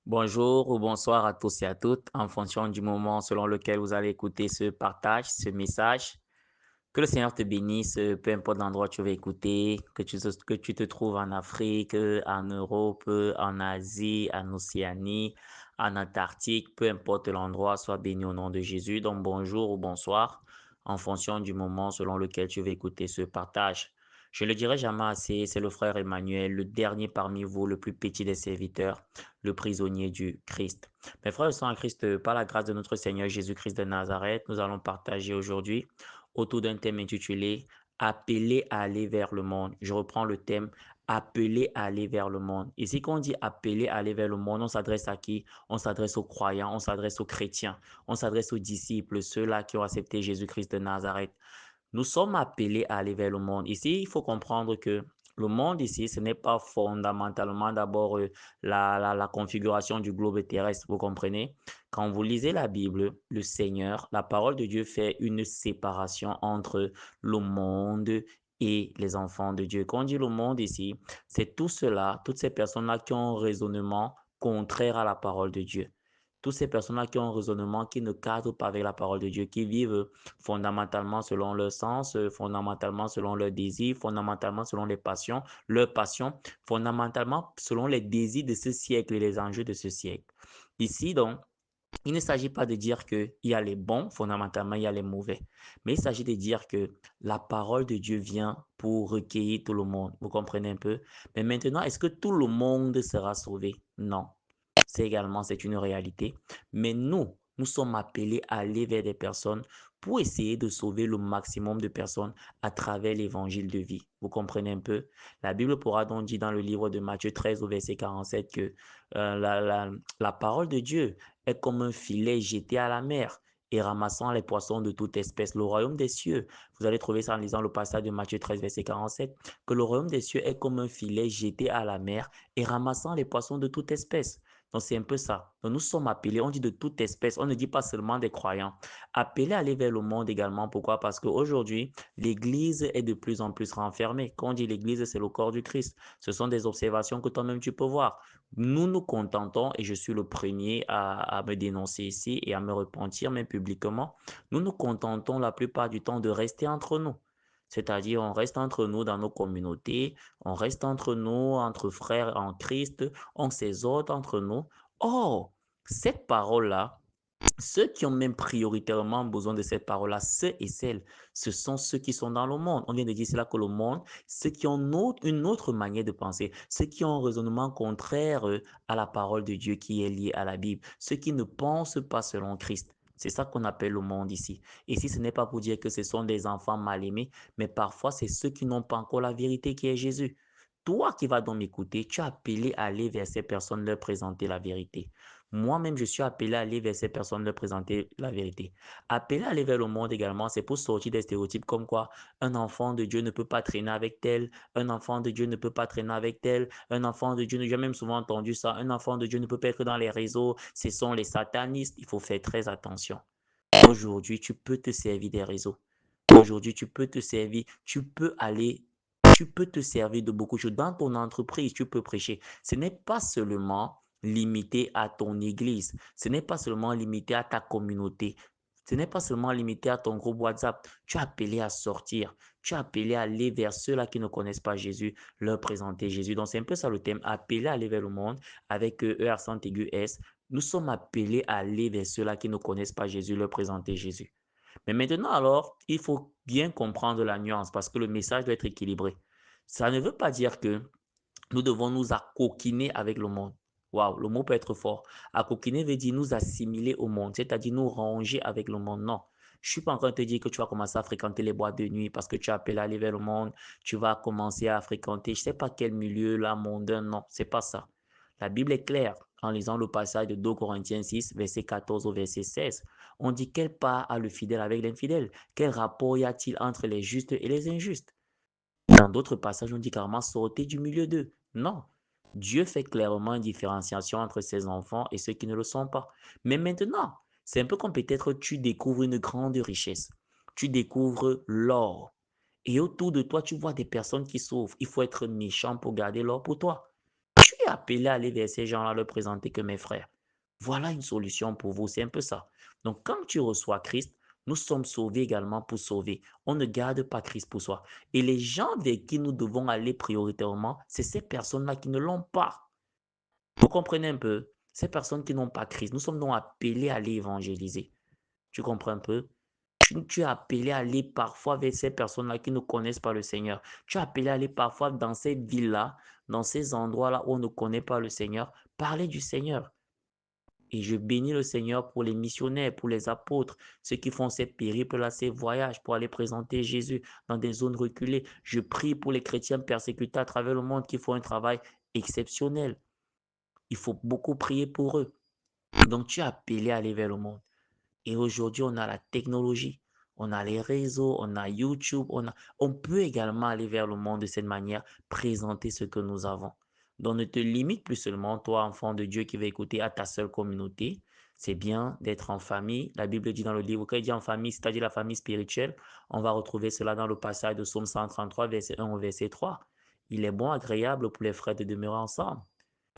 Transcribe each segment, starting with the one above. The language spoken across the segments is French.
Bonjour ou bonsoir à tous et à toutes, en fonction du moment selon lequel vous allez écouter ce partage, ce message. Que le Seigneur te bénisse, peu importe l'endroit où tu vas écouter, que tu te trouves en Afrique, en Europe, en Asie, en Océanie, en Antarctique, peu importe l'endroit, sois béni au nom de Jésus. Donc bonjour ou bonsoir, en fonction du moment selon lequel tu vas écouter ce partage. Je ne le dirai jamais assez, c'est le frère Emmanuel, le dernier parmi vous, le plus petit des serviteurs, le prisonnier du Christ. Mes frères et sœurs en Christ, par la grâce de notre Seigneur Jésus-Christ de Nazareth, nous allons partager aujourd'hui autour d'un thème intitulé Appeler à aller vers le monde. Je reprends le thème Appeler à aller vers le monde. Ici, quand on dit appeler à aller vers le monde, on s'adresse à qui? On s'adresse aux croyants, on s'adresse aux chrétiens, on s'adresse aux disciples, ceux-là qui ont accepté Jésus-Christ de Nazareth. Nous sommes appelés à aller vers le monde. Ici, il faut comprendre que le monde ici, ce n'est pas fondamentalement d'abord la configuration du globe terrestre, vous comprenez? Quand vous lisez la Bible, le Seigneur, la parole de Dieu fait une séparation entre le monde et les enfants de Dieu. Quand on dit le monde ici, c'est tout cela, toutes ces personnes-là qui ont un raisonnement contraire à la parole de Dieu. Toutes ces personnes-là qui ont un raisonnement qui ne cadre pas avec la parole de Dieu, qui vivent fondamentalement selon leur sens, fondamentalement selon leurs désirs, fondamentalement selon leurs passions, fondamentalement selon les désirs de ce siècle et les enjeux de ce siècle. Ici, donc, il ne s'agit pas de dire qu'il y a les bons, fondamentalement, il y a les mauvais. Mais il s'agit de dire que la parole de Dieu vient pour recueillir tout le monde. Vous comprenez un peu? Mais maintenant, est-ce que tout le monde sera sauvé? Non. C'est une réalité. Mais nous sommes appelés à aller vers des personnes pour essayer de sauver le maximum de personnes à travers l'évangile de vie. Vous comprenez un peu? La Bible pourra donc dire dans le livre de Matthieu 13 au verset 47 que la parole de Dieu est comme un filet jeté à la mer et ramassant les poissons de toute espèce. Le royaume des cieux, vous allez trouver ça en lisant le passage de Matthieu 13, verset 47, que le royaume des cieux est comme un filet jeté à la mer et ramassant les poissons de toute espèce. Donc, c'est un peu ça. Donc, nous sommes appelés, on dit de toute espèce, on ne dit pas seulement des croyants. Appelés à aller vers le monde également. Pourquoi? Parce qu'aujourd'hui, l'Église est de plus en plus renfermée. Quand on dit l'Église, c'est le corps du Christ. Ce sont des observations que toi-même tu peux voir. Nous nous contentons, et je suis le premier à me dénoncer ici et à me repentir, même publiquement, nous nous contentons la plupart du temps de rester entre nous. C'est-à-dire, on reste entre nous dans nos communautés, on reste entre nous, entre frères en Christ, on s'exhorte entre nous. Or, cette parole-là, ceux qui ont même prioritairement besoin de cette parole-là, ceux et celles, ce sont ceux qui sont dans le monde. On vient de dire cela que le monde, ceux qui ont une autre manière de penser, ceux qui ont un raisonnement contraire à la parole de Dieu qui est liée à la Bible, ceux qui ne pensent pas selon Christ. C'est ça qu'on appelle le monde ici. Et si ce n'est pas pour dire que ce sont des enfants mal aimés, mais parfois c'est ceux qui n'ont pas encore la vérité qui est Jésus. Toi qui vas donc m'écouter, tu es appelé à aller vers ces personnes, leur présenter la vérité. Moi-même, je suis appelé à aller vers ces personnes, leur présenter la vérité. Appelé à aller vers le monde également, c'est pour sortir des stéréotypes comme quoi un enfant de Dieu ne peut pas traîner avec tel, un enfant de Dieu ne peut pas traîner avec tel, un enfant de Dieu, j'ai même souvent entendu ça, un enfant de Dieu ne peut pas être dans les réseaux, ce sont les satanistes, il faut faire très attention. Aujourd'hui, tu peux te servir des réseaux. Aujourd'hui, tu peux te servir, tu peux te servir de beaucoup de choses. Dans ton entreprise, tu peux prêcher. Ce n'est pas seulement limité à ton église. Ce n'est pas seulement limité à ta communauté. Ce n'est pas seulement limité à ton groupe WhatsApp. Tu es appelé à sortir. Tu es appelé à aller vers ceux-là qui ne connaissent pas Jésus, leur présenter Jésus. Donc, c'est un peu ça le thème. Appelé à aller vers le monde avec E accent aigu S. Nous sommes appelés à aller vers ceux-là qui ne connaissent pas Jésus, leur présenter Jésus. Mais maintenant, alors, il faut bien comprendre la nuance parce que le message doit être équilibré. Ça ne veut pas dire que nous devons nous accoquiner avec le monde. Waouh, le mot peut être fort. Accoquiner veut dire nous assimiler au monde, c'est-à-dire nous ranger avec le monde. Non. Je ne suis pas en train de te dire que tu vas commencer à fréquenter les boîtes de nuit parce que tu as appelé à aller vers le monde. Tu vas commencer à fréquenter, je ne sais pas quel milieu là, mondain. Non, c'est pas ça. La Bible est claire en lisant le passage de 2 Corinthiens 6, verset 14 au verset 16. On dit quelle part a le fidèle avec l'infidèle? Quel rapport y a-t-il entre les justes et les injustes? Dans d'autres passages, on dit carrément sortez du milieu d'eux. Non. Dieu fait clairement une différenciation entre ses enfants et ceux qui ne le sont pas. Mais maintenant, c'est un peu comme peut-être tu découvres une grande richesse. Tu découvres l'or. Et autour de toi, tu vois des personnes qui souffrent. Il faut être méchant pour garder l'or pour toi. es appelé à aller vers ces gens-là, leur présenter que mes frères. Voilà une solution pour vous, c'est un peu ça. Donc, quand tu reçois Christ, nous sommes sauvés également pour sauver. On ne garde pas Christ pour soi. Et les gens vers qui nous devons aller prioritairement, c'est ces personnes-là qui ne l'ont pas. Vous comprenez un peu? Ces personnes qui n'ont pas Christ, nous sommes donc appelés à aller évangéliser. Tu comprends un peu? Tu es appelé à aller parfois vers ces personnes-là qui ne connaissent pas le Seigneur. Tu es appelé à aller parfois dans ces villes-là, dans ces endroits-là où on ne connaît pas le Seigneur, parler du Seigneur. Et je bénis le Seigneur pour les missionnaires, pour les apôtres, ceux qui font ces périples-là, ces voyages pour aller présenter Jésus dans des zones reculées. Je prie pour les chrétiens persécutés à travers le monde qui font un travail exceptionnel. Il faut beaucoup prier pour eux. Donc, tu es appelé à aller vers le monde. Et aujourd'hui, on a la technologie, on a les réseaux, on a YouTube, on peut également aller vers le monde de cette manière, présenter ce que nous avons. Donc, ne te limite plus seulement, toi, enfant de Dieu qui va écouter à ta seule communauté. C'est bien d'être en famille. La Bible dit dans le livre, quand il dit en famille, c'est-à-dire la famille spirituelle, on va retrouver cela dans le passage de Psaume 133, verset 1 au verset 3. Il est bon, agréable pour les frères de demeurer ensemble.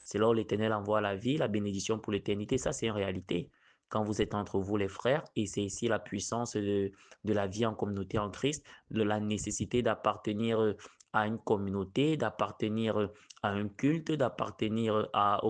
C'est là où l'Éternel envoie la vie, la bénédiction pour l'éternité. Ça, c'est une réalité. Quand vous êtes entre vous, les frères, et c'est ici la puissance de la vie en communauté en Christ, de la nécessité d'appartenir à une communauté, d'appartenir à un culte, d'appartenir à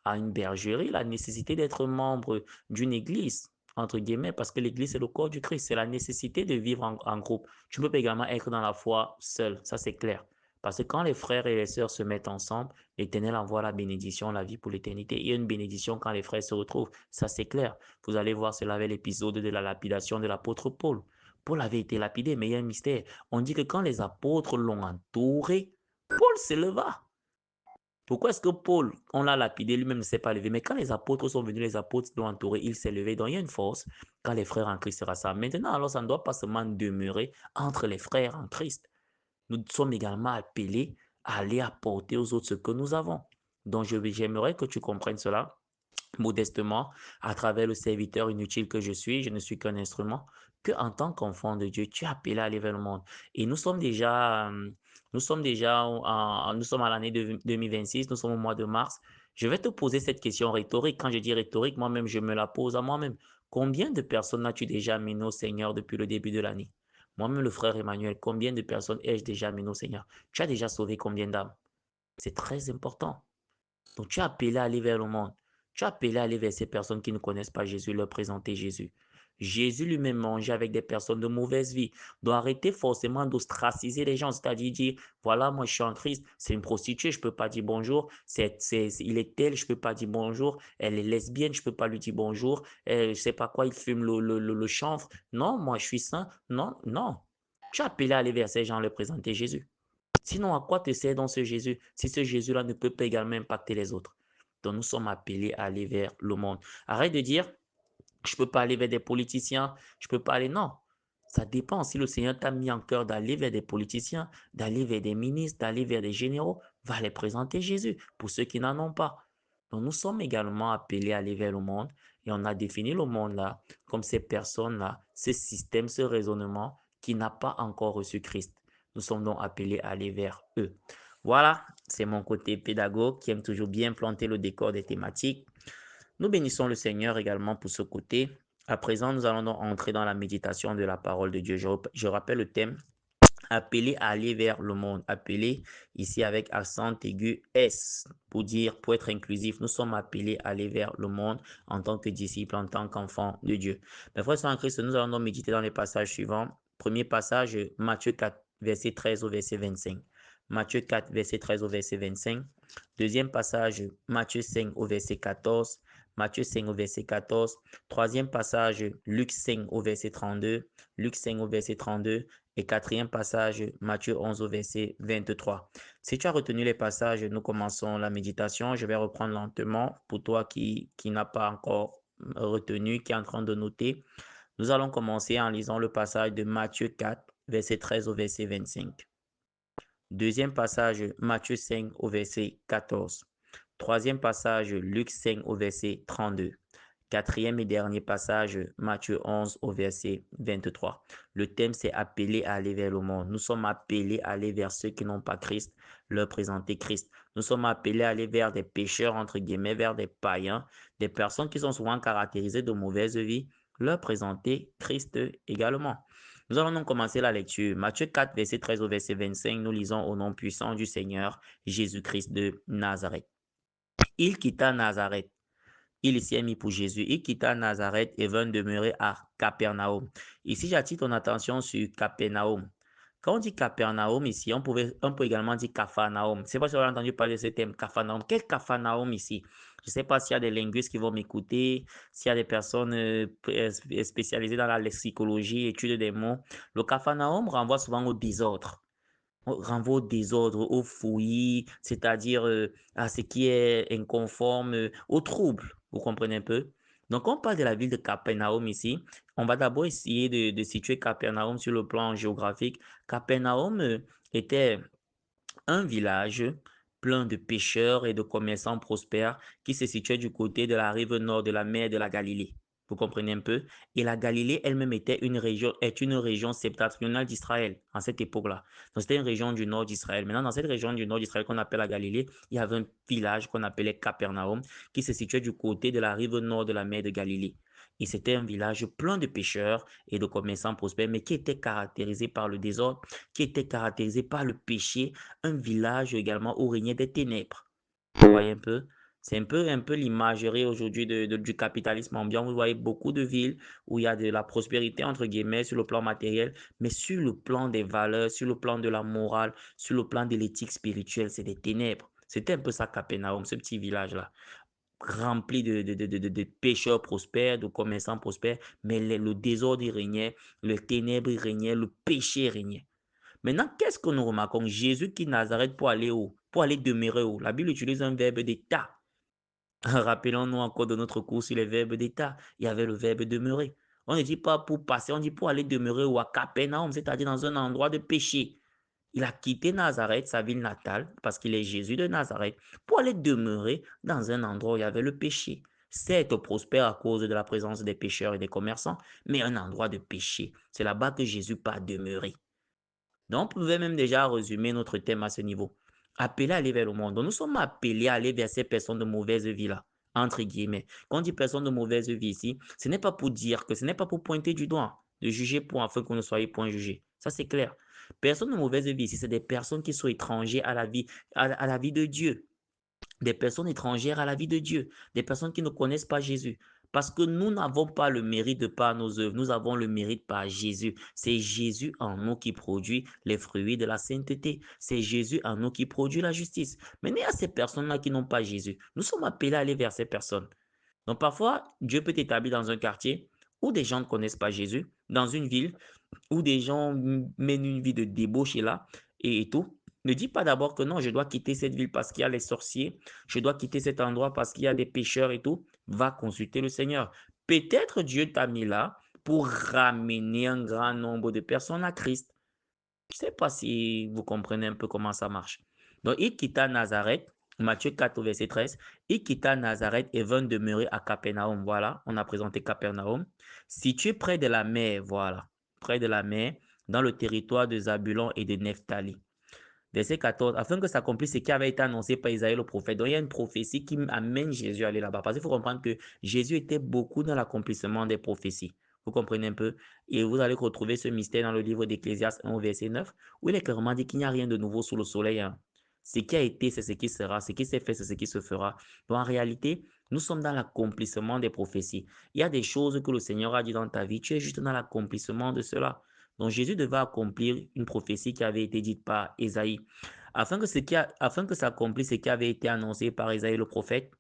une bergerie, la nécessité d'être membre d'une église, entre guillemets, parce que l'église, c'est le corps du Christ. C'est la nécessité de vivre en groupe. Tu ne peux pas également être dans la foi seul, ça c'est clair. Parce que quand les frères et les sœurs se mettent ensemble, l'Éternel envoie la bénédiction, la vie pour l'éternité. Il y a une bénédiction quand les frères se retrouvent. Ça, c'est clair. Vous allez voir cela avec l'épisode de la lapidation de l'apôtre Paul. Paul avait été lapidé, mais il y a un mystère. On dit que quand les apôtres l'ont entouré, Paul s'éleva. Pourquoi est-ce que Paul, on l'a lapidé, lui-même ne s'est pas levé? Mais quand les apôtres sont venus, les apôtres l'ont entouré, il s'est levé. Donc il y a une force quand les frères en Christ se rassemblent. Maintenant, alors ça ne doit pas seulement demeurer entre les frères en Christ. Nous sommes également appelés à aller apporter aux autres ce que nous avons. Donc, j'aimerais que tu comprennes cela modestement à travers le serviteur inutile que je suis. Je ne suis qu'un instrument. Que en tant qu'enfant de Dieu, tu es appelé à aller vers le monde. Et nous sommes à l'année 2026, nous sommes au mois de mars. Je vais te poser cette question rhétorique. Quand je dis rhétorique, moi-même, je me la pose à moi-même. Combien de personnes as-tu déjà amené au Seigneur depuis le début de l'année? Moi-même, le frère Emmanuel, combien de personnes ai-je déjà amené au Seigneur? Tu as déjà sauvé combien d'âmes? C'est très important. Donc, tu es appelé à aller vers le monde. Tu es appelé à aller vers ces personnes qui ne connaissent pas Jésus, leur présenter Jésus. Jésus lui-même mangeait avec des personnes de mauvaise vie. Donc, arrêtez forcément d'ostraciser les gens, c'est-à-dire dire, voilà, moi je suis en Christ, c'est une prostituée, je ne peux pas dire bonjour, il est tel, je ne peux pas dire bonjour, elle est lesbienne, je ne peux pas lui dire bonjour, je ne sais pas quoi, il fume le chanvre. Non, moi je suis saint. Non, non. Tu es appelé à aller vers ces gens, leur présenter Jésus. Sinon, à quoi te sert donc ce Jésus si ce Jésus-là ne peut pas également impacter les autres? Donc, nous sommes appelés à aller vers le monde. Arrête de dire, je ne peux pas aller vers des politiciens, je ne peux pas aller. Non, ça dépend. Si le Seigneur t'a mis en cœur d'aller vers des politiciens, d'aller vers des ministres, d'aller vers des généraux, va les présenter Jésus pour ceux qui n'en ont pas. Donc, nous sommes également appelés à aller vers le monde et on a défini le monde-là comme ces personnes-là, ce système, ce raisonnement qui n'a pas encore reçu Christ. Nous sommes donc appelés à aller vers eux. Voilà, c'est mon côté pédagogue qui aime toujours bien planter le décor des thématiques. Nous bénissons le Seigneur également pour ce côté. À présent, nous allons donc entrer dans la méditation de la parole de Dieu. Je rappelle le thème, appelé à aller vers le monde. Appelé ici avec accent aigu S pour dire, pour être inclusif, nous sommes appelés à aller vers le monde en tant que disciples, en tant qu'enfants de Dieu. Mes frères en Christ, nous allons donc méditer dans les passages suivants. Premier passage, Matthieu 4, verset 13 au verset 25. Matthieu 4, verset 13 au verset 25. Deuxième passage, Matthieu 5 au verset 14. Matthieu 5 au verset 14. Troisième passage, Luc 5 au verset 32. Luc 5 au verset 32. Et quatrième passage, Matthieu 11 au verset 23. Si tu as retenu les passages, nous commençons la méditation. Je vais reprendre lentement pour toi qui n'a pas encore retenu, qui est en train de noter. Nous allons commencer en lisant le passage de Matthieu 4, verset 13 au verset 25. Deuxième passage, Matthieu 5 au verset 14. Troisième passage, Luc 5 au verset 32. Quatrième et dernier passage, Matthieu 11 au verset 23. Le thème, c'est appeler à aller vers le monde. Nous sommes appelés à aller vers ceux qui n'ont pas Christ, leur présenter Christ. Nous sommes appelés à aller vers des pécheurs, entre guillemets, vers des païens, des personnes qui sont souvent caractérisées de mauvaise vie, leur présenter Christ également. Nous allons donc commencer la lecture. Matthieu 4, verset 13 au verset 25, nous lisons au nom puissant du Seigneur Jésus-Christ de Nazareth. Il quitta Nazareth. Il s'y est mis pour Jésus. Il quitta Nazareth et vint demeurer à Capernaum. Ici, j'attire ton attention sur Capernaum. Quand on dit Capernaum ici, on peut également dire Capharnaüm. Je ne sais pas si vous avez entendu parler de ce thème, Capharnaüm. Quel Capharnaüm ici? Je ne sais pas s'il y a des linguistes qui vont m'écouter, s'il y a des personnes spécialisées dans la lexicologie, étude des mots. Le Capharnaüm renvoie souvent au désordre. On renvoie au désordre, au fouillis, c'est-à-dire à ce qui est inconforme, au trouble. Vous comprenez un peu? Donc, on parle de la ville de Capernaum ici. On va d'abord essayer de situer Capernaum sur le plan géographique. Capernaum était un village plein de pêcheurs et de commerçants prospères qui se situait du côté de la rive nord de la mer de la Galilée. Vous comprenez un peu? Et la Galilée elle-même est une région septentrionale d'Israël en cette époque-là. Donc c'était une région du nord d'Israël. Maintenant, dans cette région du nord d'Israël qu'on appelle la Galilée, il y avait un village qu'on appelait Capernaum qui se situait du côté de la rive nord de la mer de Galilée. Et c'était un village plein de pêcheurs et de commerçants prospères, mais qui était caractérisé par le désordre, qui était caractérisé par le péché, un village également où régnait des ténèbres. Vous voyez un peu? C'est un peu l'imagerie aujourd'hui du capitalisme ambiant. Vous voyez beaucoup de villes où il y a de la prospérité, entre guillemets, sur le plan matériel, mais sur le plan des valeurs, sur le plan de la morale, sur le plan de l'éthique spirituelle, c'est des ténèbres. C'était un peu ça, Capernaum, ce petit village-là, rempli de pêcheurs prospères, de commerçants prospères, mais le désordre y régnait, les ténèbres y régnaient, le péché régnait. Maintenant, qu'est-ce que nous remarquons? Jésus qui Nazareth pour aller où? Pour aller demeurer où? La Bible utilise un verbe d'état. Rappelons-nous encore de notre cours sur les verbes d'état. Il y avait le verbe demeurer. On ne dit pas pour passer, on dit pour aller demeurer où? À Capernaum, c'est-à-dire dans un endroit de péché. Il a quitté Nazareth, sa ville natale, parce qu'il est Jésus de Nazareth, pour aller demeurer dans un endroit où il y avait le péché. Certes prospère à cause de la présence des pécheurs et des commerçants, mais un endroit de péché. C'est là-bas que Jésus part demeurer. Donc, on pouvait même déjà résumer notre thème à ce niveau. Appeler à aller vers le monde. Donc, nous sommes appelés à aller vers ces personnes de mauvaise vie-là, entre guillemets. Quand on dit personnes de mauvaise vie ici, ce n'est pas pour dire que, ce n'est pas pour pointer du doigt, de juger pour afin que vous ne soyez point jugés. Ça, c'est clair. Personnes de mauvaise vie ici, c'est des personnes qui sont étrangères à la vie de Dieu, des personnes étrangères à la vie de Dieu, des personnes qui ne connaissent pas Jésus. Parce que nous n'avons pas le mérite de par nos œuvres, nous avons le mérite par Jésus. C'est Jésus en nous qui produit les fruits de la sainteté. C'est Jésus en nous qui produit la justice. Mais il y a ces personnes-là qui n'ont pas Jésus. Nous sommes appelés à aller vers ces personnes. Donc parfois, Dieu peut t'établir dans un quartier où des gens ne connaissent pas Jésus, dans une ville où des gens mènent une vie de débauche et là et tout. Ne dis pas d'abord que non, je dois quitter cette ville parce qu'il y a les sorciers, je dois quitter cet endroit parce qu'il y a des pécheurs et tout. Va consulter le Seigneur. Peut-être Dieu t'a mis là pour ramener un grand nombre de personnes à Christ. Je ne sais pas si vous comprenez un peu comment ça marche. Donc, il quitta Nazareth, Matthieu 4, verset 13. Il quitta Nazareth et vint demeurer à Capernaum. Voilà, on a présenté Capernaum. Situé près de la mer, voilà, près de la mer, dans le territoire de Zabulon et de Nephtali. Verset 14, afin que s'accomplisse ce qui avait été annoncé par Isaïe le prophète. Donc, il y a une prophétie qui amène Jésus à aller là-bas. Parce qu'il faut comprendre que Jésus était beaucoup dans l'accomplissement des prophéties. Vous comprenez un peu? Et vous allez retrouver ce mystère dans le livre d'Ecclésiaste 1, verset 9, où il est clairement dit qu'il n'y a rien de nouveau sous le soleil. Hein. Ce qui a été, c'est ce qui sera. Ce qui s'est fait, c'est ce qui se fera. Donc, en réalité, nous sommes dans l'accomplissement des prophéties. Il y a des choses que le Seigneur a dit dans ta vie. Tu es juste dans l'accomplissement de cela. Donc, Jésus devait accomplir une prophétie qui avait été dite par Ésaïe. Afin que s'accomplisse ce qui avait été annoncé par Ésaïe le prophète,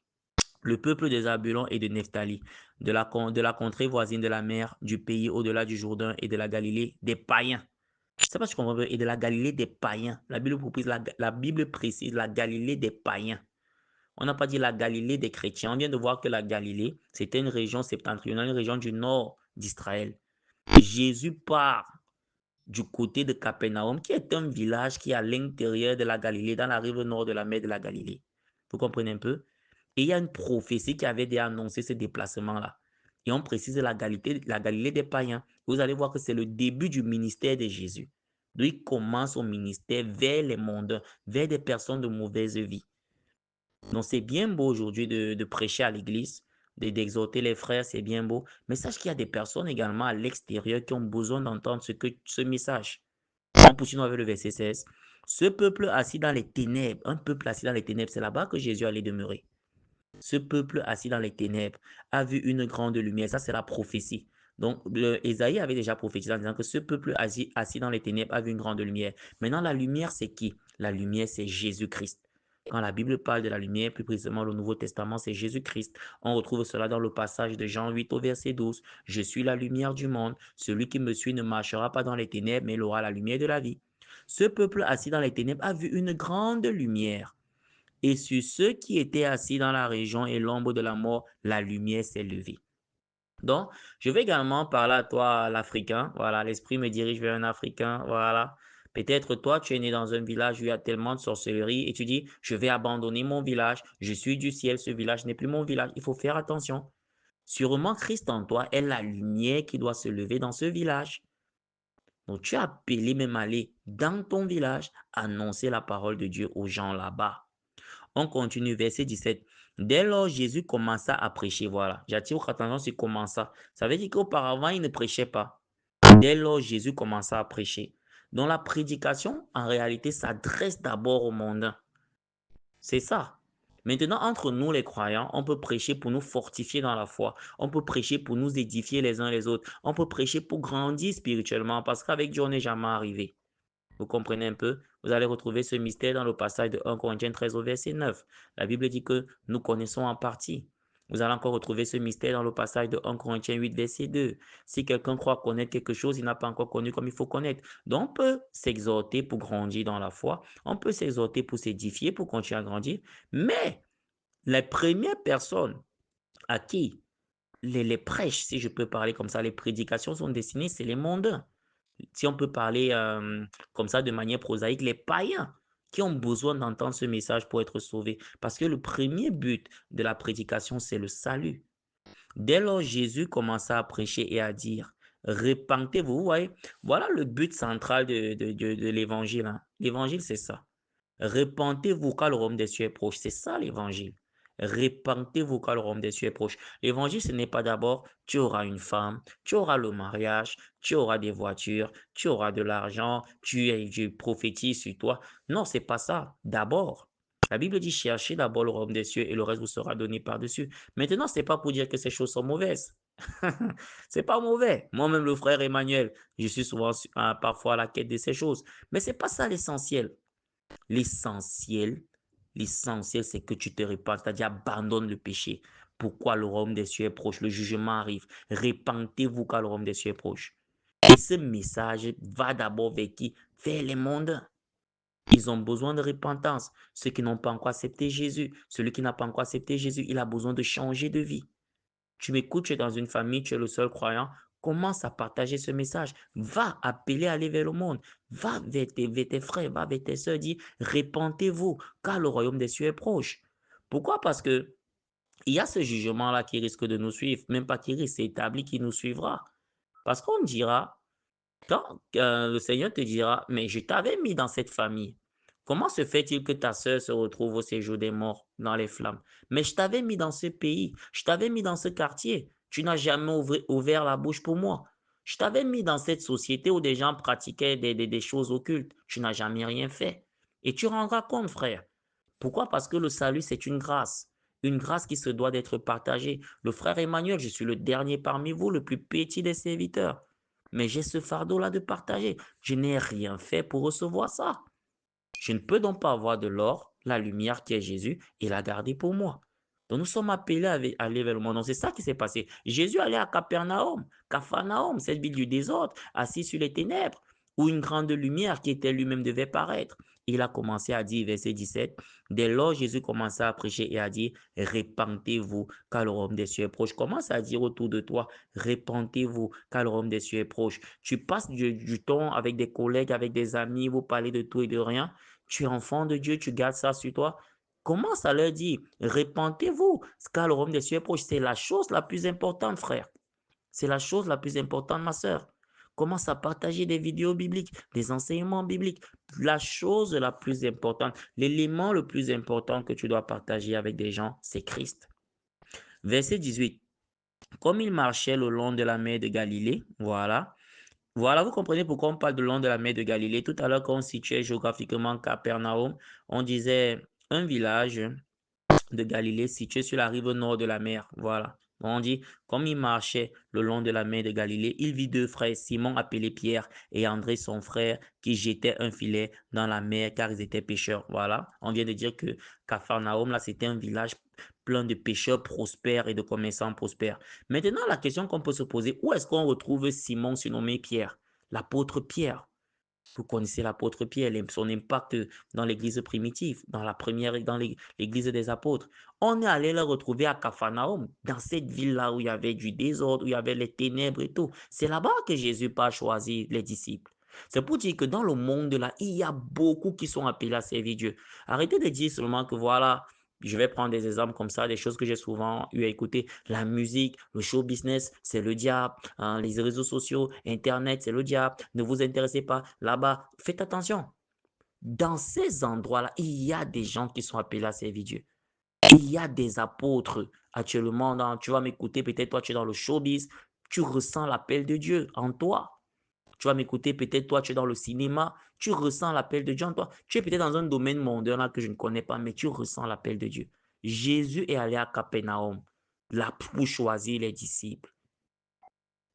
le peuple de Zabulon et de Nephtali, de la contrée voisine de la mer, du pays au-delà du Jourdain et de la Galilée, des païens. Je ne sais pas si tu comprends, et de la Galilée des païens. La Bible précise la Galilée des païens. On n'a pas dit la Galilée des chrétiens. On vient de voir que la Galilée, c'était une région septentrionale, une région du nord d'Israël. Jésus part du côté de Capernaum, qui est un village qui est à l'intérieur de la Galilée, dans la rive nord de la mer de la Galilée. Vous comprenez un peu? Et il y a une prophétie qui avait déjà annoncé ce déplacement-là. Et on précise la Galilée des païens. Vous allez voir que c'est le début du ministère de Jésus. Donc, il commence son ministère vers les mondains, vers des personnes de mauvaise vie. Donc, c'est bien beau aujourd'hui de prêcher à l'église, d'exhorter les frères, c'est bien beau. Mais sache qu'il y a des personnes également à l'extérieur qui ont besoin d'entendre ce message. On poursuit avec le verset 16. Ce peuple assis dans les ténèbres, un peuple assis dans les ténèbres, c'est là-bas que Jésus allait demeurer. Ce peuple assis dans les ténèbres a vu une grande lumière. Ça, c'est la prophétie. Donc, Ésaïe avait déjà prophétisé en disant que ce peuple assis dans les ténèbres a vu une grande lumière. Maintenant, la lumière, c'est qui? La lumière, c'est Jésus-Christ. Quand la Bible parle de la lumière, plus précisément le Nouveau Testament, c'est Jésus-Christ. On retrouve cela dans le passage de Jean 8 au verset 12. Je suis la lumière du monde. Celui qui me suit ne marchera pas dans les ténèbres, mais il aura la lumière de la vie. Ce peuple assis dans les ténèbres a vu une grande lumière. Et sur ceux qui étaient assis dans la région et l'ombre de la mort, la lumière s'est levée. Donc, je vais également parler à toi, l'Africain. Voilà, l'esprit me dirige vers un Africain. Voilà. Peut-être toi, tu es né dans un village où il y a tellement de sorcellerie et tu dis, je vais abandonner mon village. Je suis du ciel, ce village n'est plus mon village. Il faut faire attention. Sûrement, Christ en toi est la lumière qui doit se lever dans ce village. Donc, tu es appelé même à aller dans ton village, annoncer la parole de Dieu aux gens là-bas. On continue, verset 17. Dès lors, Jésus commença à prêcher. Voilà, j'attire votre attention sur commença. Ça veut dire qu'auparavant, il ne prêchait pas. Dès lors, Jésus commença à prêcher. Donc, la prédication, en réalité, s'adresse d'abord au monde. C'est ça. Maintenant, entre nous les croyants, on peut prêcher pour nous fortifier dans la foi. On peut prêcher pour nous édifier les uns les autres. On peut prêcher pour grandir spirituellement parce qu'avec Dieu, on n'est jamais arrivé. Vous comprenez un peu? Vous allez retrouver ce mystère dans le passage de 1 Corinthiens 13 au verset 9. La Bible dit que nous connaissons en partie. Vous allez encore retrouver ce mystère dans le passage de 1 Corinthiens 8, verset 2. Si quelqu'un croit connaître quelque chose, il n'a pas encore connu comme il faut connaître. Donc, on peut s'exhorter pour grandir dans la foi. On peut s'exhorter pour s'édifier, pour continuer à grandir. Mais les premières personnes à qui les prêches, si je peux parler comme ça, les prédications sont destinées, c'est les mondains. Si on peut parler comme ça de manière prosaïque, les païens qui ont besoin d'entendre ce message pour être sauvés. Parce que le premier but de la prédication, c'est le salut. Dès lors, Jésus commença à prêcher et à dire, répentez-vous. Vous voyez, voilà le but central de l'évangile, hein. L'évangile, c'est ça. Répentez-vous car le royaume des cieux est proche. C'est ça l'évangile. Répentez-vous car le royaume des cieux est proche. L'évangile, ce n'est pas d'abord tu auras une femme, tu auras le mariage, tu auras des voitures, tu auras de l'argent, tu prophétises sur toi. Non, c'est pas ça. D'abord, la Bible dit cherchez d'abord le royaume des cieux et le reste vous sera donné par-dessus. Maintenant, c'est pas pour dire que ces choses sont mauvaises. C'est pas mauvais. Moi-même, le frère Emmanuel, je suis souvent parfois à la quête de ces choses. Mais c'est pas ça l'essentiel. L'essentiel, l'essentiel, c'est que tu te répandes, c'est-à-dire abandonne le péché. Pourquoi le royaume des cieux est proche? Le jugement arrive. Répentez-vous car le royaume des cieux est proche. Et ce message va d'abord vers qui? Vers les mondes. Ils ont besoin de repentance. Ceux qui n'ont pas encore accepté Jésus. Celui qui n'a pas encore accepté Jésus, il a besoin de changer de vie. Tu m'écoutes, tu es dans une famille, tu es le seul croyant. Commence à partager ce message. Va appeler à aller vers le monde. Va vers tes frères, va vers tes soeurs, dis, répentez-vous, car le royaume des cieux est proche. Pourquoi? Parce que il y a ce jugement-là qui risque de nous suivre. Même pas qui risque, c'est établi qui nous suivra. Parce qu'on dira, quand le Seigneur te dira, mais je t'avais mis dans cette famille. Comment se fait-il que ta sœur se retrouve au séjour des morts dans les flammes? Mais je t'avais mis dans ce pays, je t'avais mis dans ce quartier. Tu n'as jamais ouvert la bouche pour moi. Je t'avais mis dans cette société où des gens pratiquaient des choses occultes. Tu n'as jamais rien fait. Et tu rendras compte, frère. Pourquoi? Parce que le salut, c'est une grâce qui se doit d'être partagée. Le frère Emmanuel, je suis le dernier parmi vous, le plus petit des serviteurs. Mais j'ai ce fardeau-là de partager. Je n'ai rien fait pour recevoir ça. Je ne peux donc pas avoir de l'or, la lumière qui est Jésus, et la garder pour moi. Donc nous sommes appelés à aller vers le monde. Donc c'est ça qui s'est passé. Jésus allait à Capernaum, Capharnaüm, cette ville du désordre, assis sur les ténèbres, où une grande lumière qui était lui-même devait paraître. Il a commencé à dire, verset 17, dès lors Jésus commença à prêcher et à dire, répentez-vous, car le royaume des cieux est proche. Commence à dire autour de toi, répentez-vous, car le royaume des cieux est proche. Tu passes du temps avec des collègues, avec des amis, vous parlez de tout et de rien. Tu es enfant de Dieu, tu gardes ça sur toi. commence à leur dire, répentez-vous, car le royaume des cieux est proche. C'est la chose la plus importante, frère. C'est la chose la plus importante, ma sœur. Commence à partager des vidéos bibliques, des enseignements bibliques. La chose la plus importante, l'élément le plus important que tu dois partager avec des gens, c'est Christ. Verset 18. Comme il marchait le long de la mer de Galilée, voilà. Voilà, vous comprenez pourquoi on parle de long de la mer de Galilée. Tout à l'heure, quand on situait géographiquement Capernaum, on disait un village de Galilée situé sur la rive nord de la mer. Voilà. On dit, comme il marchait le long de la mer de Galilée, il vit deux frères, Simon appelé Pierre et André son frère, qui jetaient un filet dans la mer car ils étaient pêcheurs. Voilà. On vient de dire que Capharnaüm, là, c'était un village plein de pêcheurs prospères et de commerçants prospères. Maintenant, la question qu'on peut se poser, où est-ce qu'on retrouve Simon surnommé Pierre? L'apôtre Pierre. Vous connaissez l'apôtre Pierre, son impact dans l'église primitive, dans la première, dans l'église des apôtres. On est allé le retrouver à Capharnaüm, dans cette ville-là où il y avait du désordre, où il y avait les ténèbres et tout. C'est là-bas que Jésus pas choisi les disciples. C'est pour dire que dans le monde là, il y a beaucoup qui sont appelés à servir Dieu. Arrêtez de dire seulement que voilà, je vais prendre des exemples comme ça, des choses que j'ai souvent eu à écouter. La musique, le show business, c'est le diable. Hein, les réseaux sociaux, Internet, c'est le diable. Ne vous intéressez pas là-bas. Faites attention. Dans ces endroits-là, il y a des gens qui sont appelés à servir Dieu. Il y a des apôtres actuellement. Tu vas m'écouter, peut-être toi, tu es dans le showbiz. Tu ressens l'appel de Dieu en toi. Tu vas m'écouter, peut-être toi, tu es dans le cinéma. Tu ressens l'appel de Dieu en toi. Tu es peut-être dans un domaine mondain là que je ne connais pas, mais tu ressens l'appel de Dieu. Jésus est allé à Capernaum là pour choisir les disciples.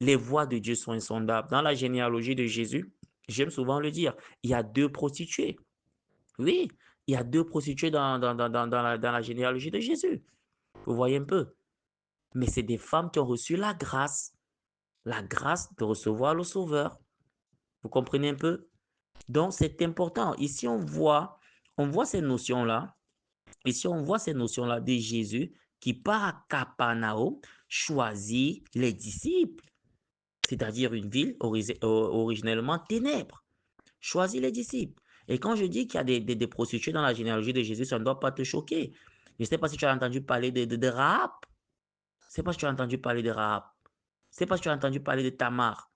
Les voies de Dieu sont insondables. Dans la généalogie de Jésus, j'aime souvent le dire, il y a deux prostituées. Oui, il y a deux prostituées dans la généalogie de Jésus. Vous voyez un peu. Mais c'est des femmes qui ont reçu la grâce de recevoir le Sauveur. Vous comprenez un peu? Donc, c'est important. Ici, on voit ces notions-là. Ici, on voit ces notions-là de Jésus qui part à Capernaum choisit les disciples, c'est-à-dire une ville originellement ténèbres. Choisis les disciples. Et quand je dis qu'il y a des prostituées dans la généalogie de Jésus, ça ne doit pas te choquer. Je ne sais pas si tu as entendu parler de Rahab. Je ne sais pas si tu as entendu parler de Rahab. Je ne sais pas si tu as entendu parler de Tamar.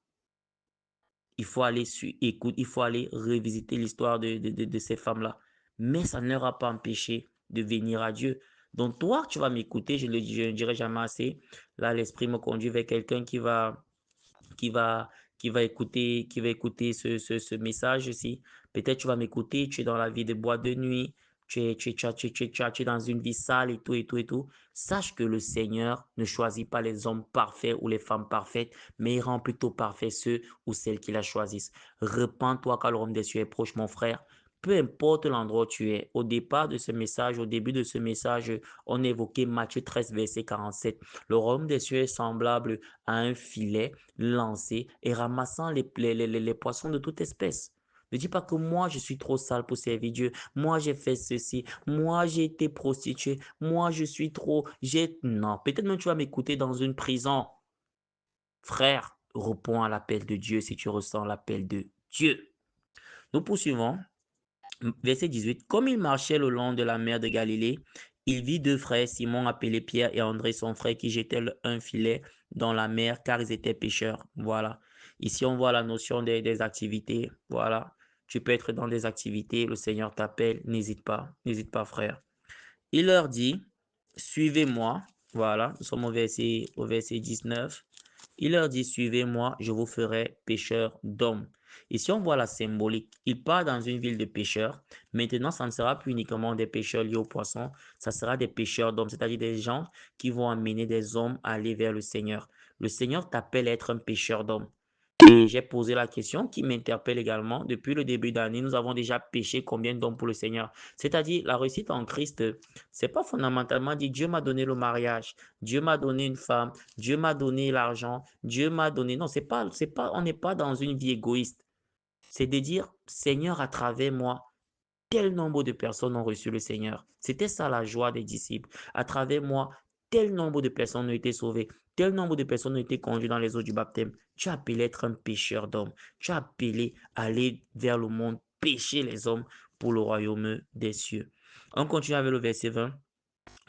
Il faut aller il faut aller revisiter l'histoire de ces femmes-là. Mais ça ne leur a pas empêché de venir à Dieu. Donc toi, tu vas m'écouter, je ne dirai jamais assez. Là, l'esprit me conduit vers quelqu'un qui va, qui va écouter ce message-ci. Peut-être tu vas m'écouter, tu es dans la vie de boîte de nuit, tu es dans une vie sale et tout, et tout, et tout. Sache que le Seigneur ne choisit pas les hommes parfaits ou les femmes parfaites, mais il rend plutôt parfaits ceux ou celles qui la choisissent. Repends-toi car le royaume des cieux est proche, mon frère. Peu importe l'endroit où tu es, au départ de ce message, au début de ce message, on évoquait Matthieu 13, verset 47. Le royaume des cieux est semblable à un filet lancé et ramassant les poissons de toute espèce. Ne dis pas que moi, je suis trop sale pour servir Dieu. Moi, j'ai fait ceci. Moi, j'ai été prostituée. Moi, je suis trop... Non, peut-être même tu vas m'écouter dans une prison. Frère, réponds à l'appel de Dieu si tu ressens l'appel de Dieu. Nous poursuivons. Verset 18. Comme il marchait le long de la mer de Galilée, il vit deux frères, Simon appelé Pierre et André son frère, qui jetaient un filet dans la mer car ils étaient pêcheurs. Voilà. Ici, on voit la notion des activités. Voilà. Tu peux être dans des activités, le Seigneur t'appelle, n'hésite pas, frère. Il leur dit, suivez-moi. Voilà, nous sommes au verset 19. Il leur dit, suivez-moi, je vous ferai pêcheurs d'hommes. Ici, on voit la symbolique. Il part dans une ville de pêcheurs. Maintenant, ça ne sera plus uniquement des pêcheurs liés aux poissons, ça sera des pêcheurs d'hommes, c'est-à-dire des gens qui vont amener des hommes à aller vers le Seigneur. Le Seigneur t'appelle à être un pêcheur d'hommes. Et j'ai posé la question qui m'interpelle également. Depuis le début d'année, nous avons déjà péché combien d'hommes pour le Seigneur? C'est-à-dire, la réussite en Christ, c'est pas fondamentalement dit Dieu m'a donné le mariage, Dieu m'a donné une femme, Dieu m'a donné l'argent, Dieu m'a donné. Non, on n'est pas dans une vie égoïste. C'est de dire, Seigneur, à travers moi, tel nombre de personnes ont reçu le Seigneur. C'était ça la joie des disciples. À travers moi, tel nombre de personnes ont été sauvées. Tel nombre de personnes ont été conduites dans les eaux du baptême. Tu as appelé à être un pécheur d'hommes. Tu as appelé à aller vers le monde, pécher les hommes pour le royaume des cieux. On continue avec le verset 20.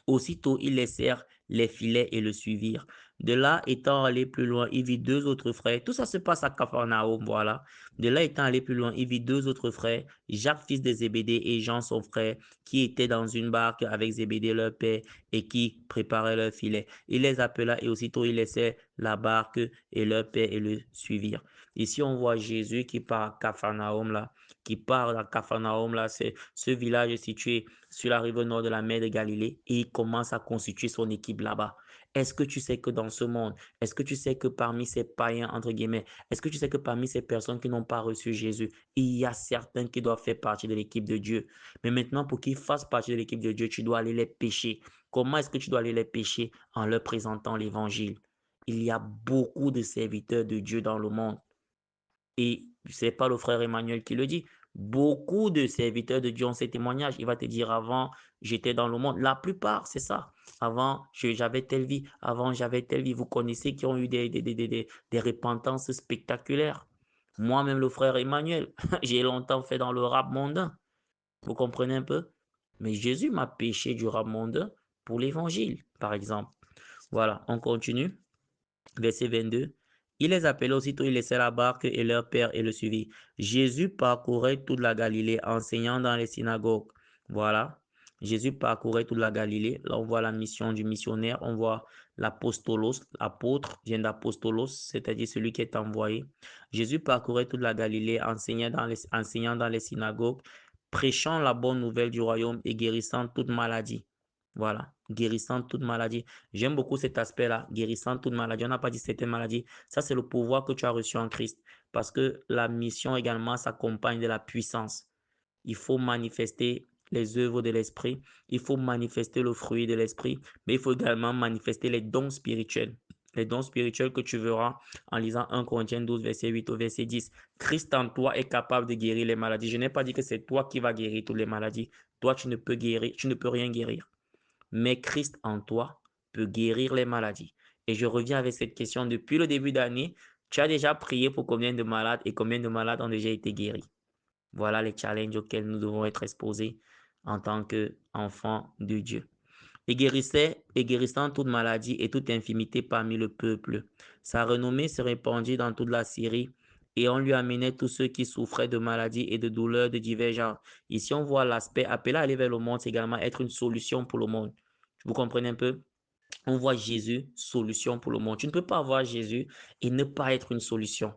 Aussitôt, ils laissèrent les filets et le suivirent. De là, étant allé plus loin, il vit deux autres frères. Tout ça se passe à Capharnaüm, voilà. De là, étant allé plus loin, il vit deux autres frères, Jacques, fils de Zébédée, et Jean, son frère, qui étaient dans une barque avec Zébédée, leur père, et qui préparaient leur filet. Il les appela et aussitôt, il laissait la barque et leur père et le suivirent. Ici, on voit Jésus qui part à Capharnaüm, là, qui part à Capharnaüm, là, c'est ce village situé sur la rive nord de la mer de Galilée et il commence à constituer son équipe là-bas. Est-ce que tu sais que dans ce monde, est-ce que tu sais que parmi ces païens, entre guillemets, est-ce que tu sais que parmi ces personnes qui n'ont pas reçu Jésus, il y a certains qui doivent faire partie de l'équipe de Dieu. Mais maintenant, pour qu'ils fassent partie de l'équipe de Dieu, tu dois aller les pêcher. Comment est-ce que tu dois aller les pêcher? En leur présentant l'évangile. Il y a beaucoup de serviteurs de Dieu dans le monde. Et c'est pas le frère Emmanuel qui le dit. Beaucoup de serviteurs de Dieu ont ces témoignages. Il va te dire avant, j'étais dans le monde. La plupart, c'est ça. Avant, j'avais telle vie. Avant, j'avais telle vie. Vous connaissez qui ont eu des repentances spectaculaires. Moi-même, le frère Emmanuel, j'ai longtemps fait dans le rap mondain. Vous comprenez un peu? Mais Jésus m'a péché du rap mondain pour l'évangile, par exemple. Voilà, on continue. Verset 22. Il les appelait aussitôt, il laissait la barque et leur père et le suivit. Jésus parcourait toute la Galilée, enseignant dans les synagogues. Voilà. Jésus parcourait toute la Galilée. Là, on voit la mission du missionnaire. On voit l'apostolos. L'apôtre vient d'apostolos, c'est-à-dire celui qui est envoyé. Jésus parcourait toute la Galilée, enseignant dans les synagogues, prêchant la bonne nouvelle du royaume et guérissant toute maladie. Voilà. Guérissant toute maladie. J'aime beaucoup cet aspect-là, guérissant toute maladie. On n'a pas dit certaines maladies. Ça, c'est le pouvoir que tu as reçu en Christ. Parce que la mission également s'accompagne de la puissance. Il faut manifester les œuvres de l'esprit. Il faut manifester le fruit de l'esprit. Mais il faut également manifester les dons spirituels. Les dons spirituels que tu verras en lisant 1 Corinthiens 12, verset 8 au verset 10. Christ en toi est capable de guérir les maladies. Je n'ai pas dit que c'est toi qui vas guérir toutes les maladies. Toi, tu ne peux guérir, tu ne peux rien guérir. Mais Christ en toi peut guérir les maladies. Et je reviens avec cette question depuis le début d'année. Tu as déjà prié pour combien de malades et combien de malades ont déjà été guéris? Voilà les challenges auxquels nous devons être exposés en tant qu'enfants de Dieu. Et guérissant toute maladie et toute infimité parmi le peuple. Sa renommée se répandit dans toute la Syrie et on lui amenait tous ceux qui souffraient de maladies et de douleurs de divers genres. Ici, on voit l'aspect appelé à aller vers le monde, c'est également être une solution pour le monde. Vous comprenez un peu? On voit Jésus, solution pour le monde. Tu ne peux pas avoir Jésus et ne pas être une solution.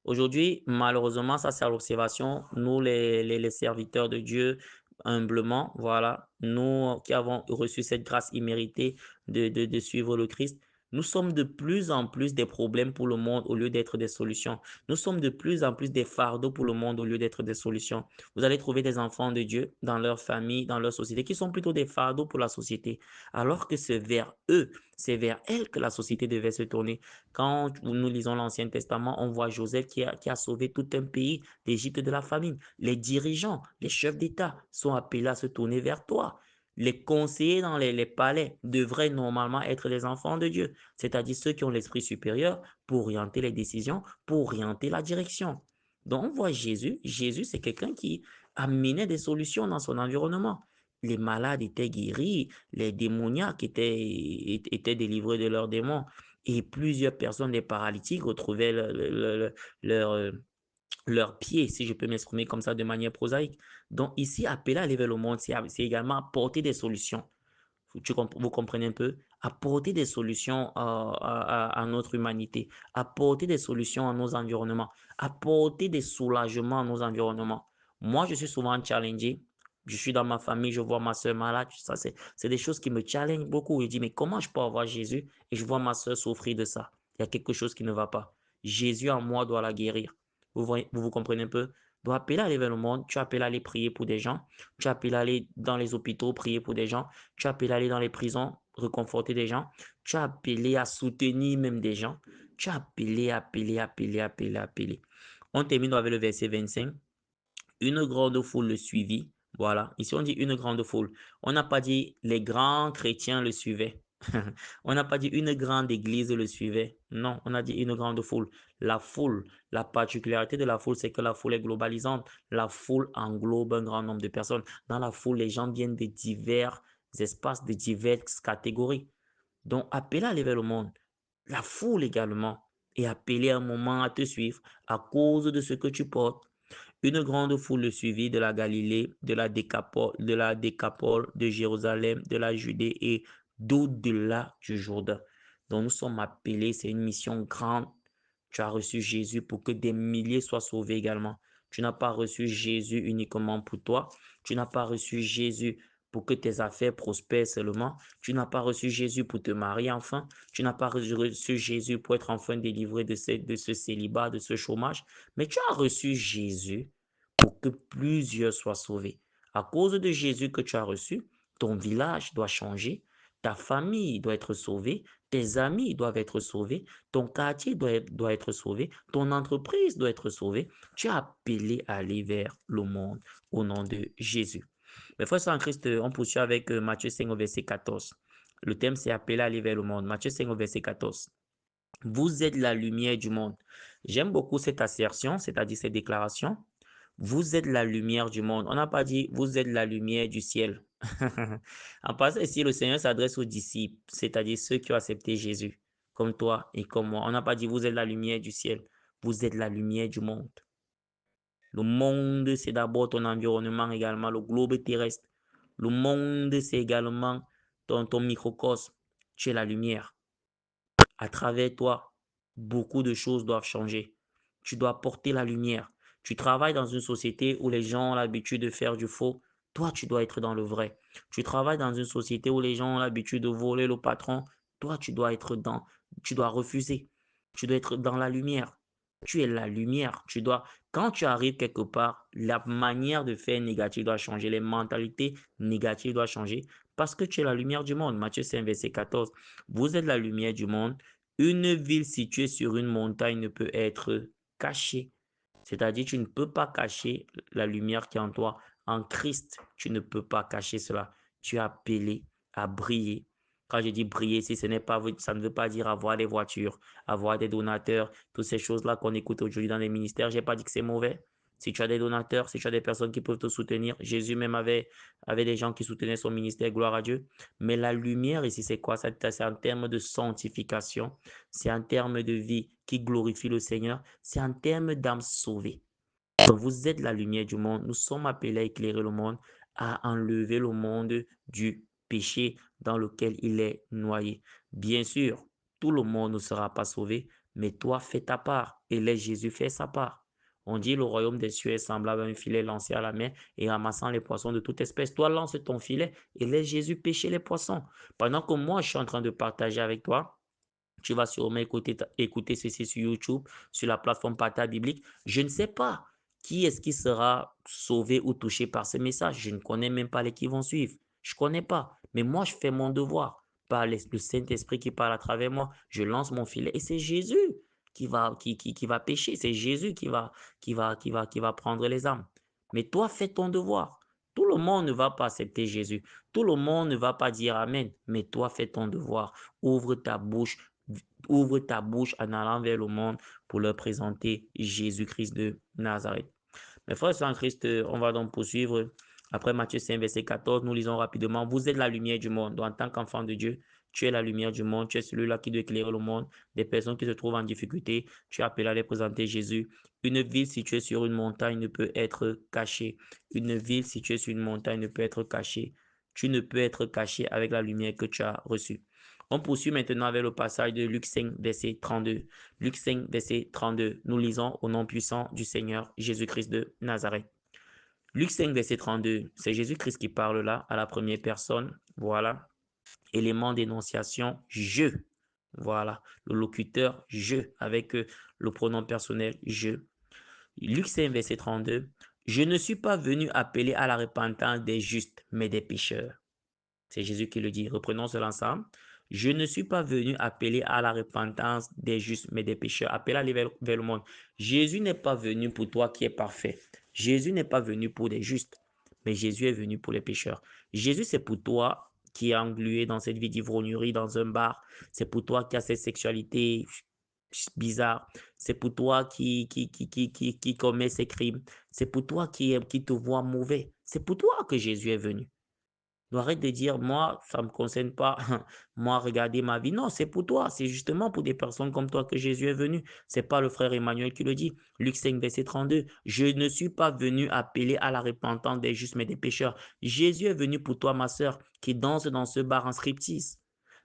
Aujourd'hui, malheureusement, ça c'est à l'observation, nous les serviteurs de Dieu, humblement, voilà, nous qui avons reçu cette grâce imméritée de suivre le Christ, nous sommes de plus en plus des problèmes pour le monde au lieu d'être des solutions. Nous sommes de plus en plus des fardeaux pour le monde au lieu d'être des solutions. Vous allez trouver des enfants de Dieu dans leur famille, dans leur société, qui sont plutôt des fardeaux pour la société, alors que c'est vers eux, c'est vers elles que la société devait se tourner. Quand nous lisons l'Ancien Testament, on voit Joseph qui a sauvé tout un pays d'Égypte de la famine. Les dirigeants, les chefs d'État sont appelés à se tourner vers toi. Les conseillers dans les palais devraient normalement être les enfants de Dieu, c'est-à-dire ceux qui ont l'esprit supérieur pour orienter les décisions, pour orienter la direction. Donc, on voit Jésus. Jésus, c'est quelqu'un qui amenait des solutions dans son environnement. Les malades étaient guéris, les démoniaques étaient délivrés de leurs démons et plusieurs personnes, des paralytiques, retrouvaient leur, euh, leurs pieds, si je peux m'exprimer comme ça de manière prosaïque. Donc ici, appeler à aller vers le monde, c'est également apporter des solutions. Vous comprenez un peu? Apporter des solutions à notre humanité, apporter des solutions à nos environnements, apporter des soulagements à nos environnements. Moi, je suis souvent challengé. Je suis dans ma famille, je vois ma soeur malade. Ça, c'est des choses qui me challengent beaucoup. Je dis, mais comment je peux avoir Jésus et je vois ma soeur souffrir de ça? Il y a quelque chose qui ne va pas. Jésus en moi doit la guérir. Vous comprenez un peu? Doit appeler à aller vers le monde. Tu appelles à aller prier pour des gens. Tu appelles à aller dans les hôpitaux, prier pour des gens. Tu appelles à aller dans les prisons, réconforter des gens. Tu as appelé à soutenir même des gens. Tu as appelé. On termine avec le verset 25. Une grande foule le suivit. Voilà. Ici, on dit une grande foule. On n'a pas dit les grands chrétiens le suivaient. On n'a pas dit une grande église le suivait. Non, on a dit une grande foule. La foule, la particularité de la foule, c'est que la foule est globalisante. La foule englobe un grand nombre de personnes. Dans la foule, les gens viennent de divers espaces, de diverses catégories. Donc, appeler à l'éveil au monde, la foule également, est appelée un moment à te suivre à cause de ce que tu portes. Une grande foule le suivit de la Galilée, de la Décapole, de Jérusalem, de la Judée et d'au-delà du Jourdain. Donc nous sommes appelés, c'est une mission grande. Tu as reçu Jésus pour que des milliers soient sauvés également. Tu n'as pas reçu Jésus uniquement pour toi. Tu n'as pas reçu Jésus pour que tes affaires prospèrent seulement. Tu n'as pas reçu Jésus pour te marier enfin. Tu n'as pas reçu Jésus pour être enfin délivré de ce célibat, de ce chômage. Mais tu as reçu Jésus pour que plusieurs soient sauvés. À cause de Jésus que tu as reçu, ton village doit changer, ta famille doit être sauvée, tes amis doivent être sauvés, ton quartier doit être sauvé, ton entreprise doit être sauvée. Tu es appelé à aller vers le monde au nom de Jésus. Mes frères en Christ, on poursuit avec Matthieu 5 au verset 14. Le thème, c'est appelé à aller vers le monde. Matthieu 5 au verset 14. Vous êtes la lumière du monde. J'aime beaucoup cette assertion, c'est-à-dire cette déclaration. Vous êtes la lumière du monde. On n'a pas dit vous êtes la lumière du ciel. En passant ici, le Seigneur s'adresse aux disciples, c'est-à-dire ceux qui ont accepté Jésus, comme toi et comme moi. On n'a pas dit vous êtes la lumière du ciel. Vous êtes la lumière du monde. Le monde, c'est d'abord ton environnement également, le globe terrestre. Le monde, c'est également ton microcosme. Tu es la lumière. À travers toi, beaucoup de choses doivent changer. Tu dois porter la lumière. Tu travailles dans une société où les gens ont l'habitude de faire du faux. Toi, tu dois être dans le vrai. Tu travailles dans une société où les gens ont l'habitude de voler le patron. Toi, tu dois refuser. Tu dois être dans la lumière. Tu es la lumière. Quand tu arrives quelque part, la manière de faire négative doit changer. Les mentalités négatives doivent changer parce que tu es la lumière du monde. Matthieu 5, verset 14. Vous êtes la lumière du monde. Une ville située sur une montagne ne peut être cachée. C'est-à-dire, tu ne peux pas cacher la lumière qui est en toi. En Christ, tu ne peux pas cacher cela. Tu es appelé à briller. Quand je dis briller, si ce n'est pas, ça ne veut pas dire avoir des voitures, avoir des donateurs, toutes ces choses-là qu'on écoute aujourd'hui dans les ministères. Je n'ai pas dit que c'est mauvais. Si tu as des donateurs, si tu as des personnes qui peuvent te soutenir, Jésus même avait des gens qui soutenaient son ministère, gloire à Dieu. Mais la lumière ici, c'est quoi? C'est en termes de sanctification, c'est en termes de vie qui glorifie le Seigneur, c'est en termes d'âmes sauvées. Donc, vous êtes la lumière du monde. Nous sommes appelés à éclairer le monde, à enlever le monde du péché dans lequel il est noyé. Bien sûr, tout le monde ne sera pas sauvé, mais toi, fais ta part et laisse Jésus faire sa part. On dit le royaume des cieux est semblable à un filet lancé à la mer et ramassant les poissons de toute espèce. Toi, lance ton filet et laisse Jésus pêcher les poissons. Pendant que moi, je suis en train de partager avec toi, tu vas sûrement écouter ceci sur YouTube, sur la plateforme Partage Biblique. Je ne sais pas qui est-ce qui sera sauvé ou touché par ce message. Je ne connais même pas les qui vont suivre. Je ne connais pas. Mais moi, je fais mon devoir par le Saint-Esprit qui parle à travers moi. Je lance mon filet et c'est Jésus qui va pêcher. C'est Jésus qui va prendre les âmes. Mais toi, fais ton devoir. Tout le monde ne va pas accepter Jésus. Tout le monde ne va pas dire Amen. Mais toi, fais ton devoir. Ouvre ta bouche, ouvre ta bouche en allant vers le monde pour leur présenter Jésus-Christ de Nazareth. Mes frères et en Christ, on va donc poursuivre. Après Matthieu 5, verset 14, nous lisons rapidement. Vous êtes la lumière du monde. Donc, en tant qu'enfant de Dieu, tu es la lumière du monde. Tu es celui-là qui doit éclairer le monde. Des personnes qui se trouvent en difficulté, tu es appelé à les présenter Jésus. Une ville située sur une montagne ne peut être cachée. Une ville située sur une montagne ne peut être cachée. Tu ne peux être caché avec la lumière que tu as reçue. On poursuit maintenant avec le passage de Luc 5, verset 32. Luc 5, verset 32. Nous lisons au nom puissant du Seigneur Jésus-Christ de Nazareth. Luc 5, verset 32. C'est Jésus-Christ qui parle là à la première personne. Voilà. Élément d'énonciation, je. Voilà. Le locuteur, je, avec le pronom personnel, je. Luc 5, verset 32. Je ne suis pas venu appeler à la repentance des justes, mais des pécheurs. C'est Jésus qui le dit. Reprenons cela ensemble. Je ne suis pas venu appeler à la repentance des justes, mais des pécheurs. Appeler à aller vers le monde. Jésus n'est pas venu pour toi qui es parfait. Jésus n'est pas venu pour des justes, mais Jésus est venu pour les pécheurs. Jésus, c'est pour toi qui est englué dans cette vie d'ivrognerie dans un bar. C'est pour toi qui as cette sexualité bizarre. C'est pour toi qui commet ces crimes. C'est pour toi qui te vois mauvais. C'est pour toi que Jésus est venu. Donc arrête de dire, moi, ça ne me concerne pas. Moi, regardez ma vie. Non, c'est pour toi. C'est justement pour des personnes comme toi que Jésus est venu. C'est pas le frère Emmanuel qui le dit. Luc 5, verset 32. Je ne suis pas venu appeler à la repentance des justes, mais des pécheurs. Jésus est venu pour toi, ma sœur, qui danse dans ce bar en striptease.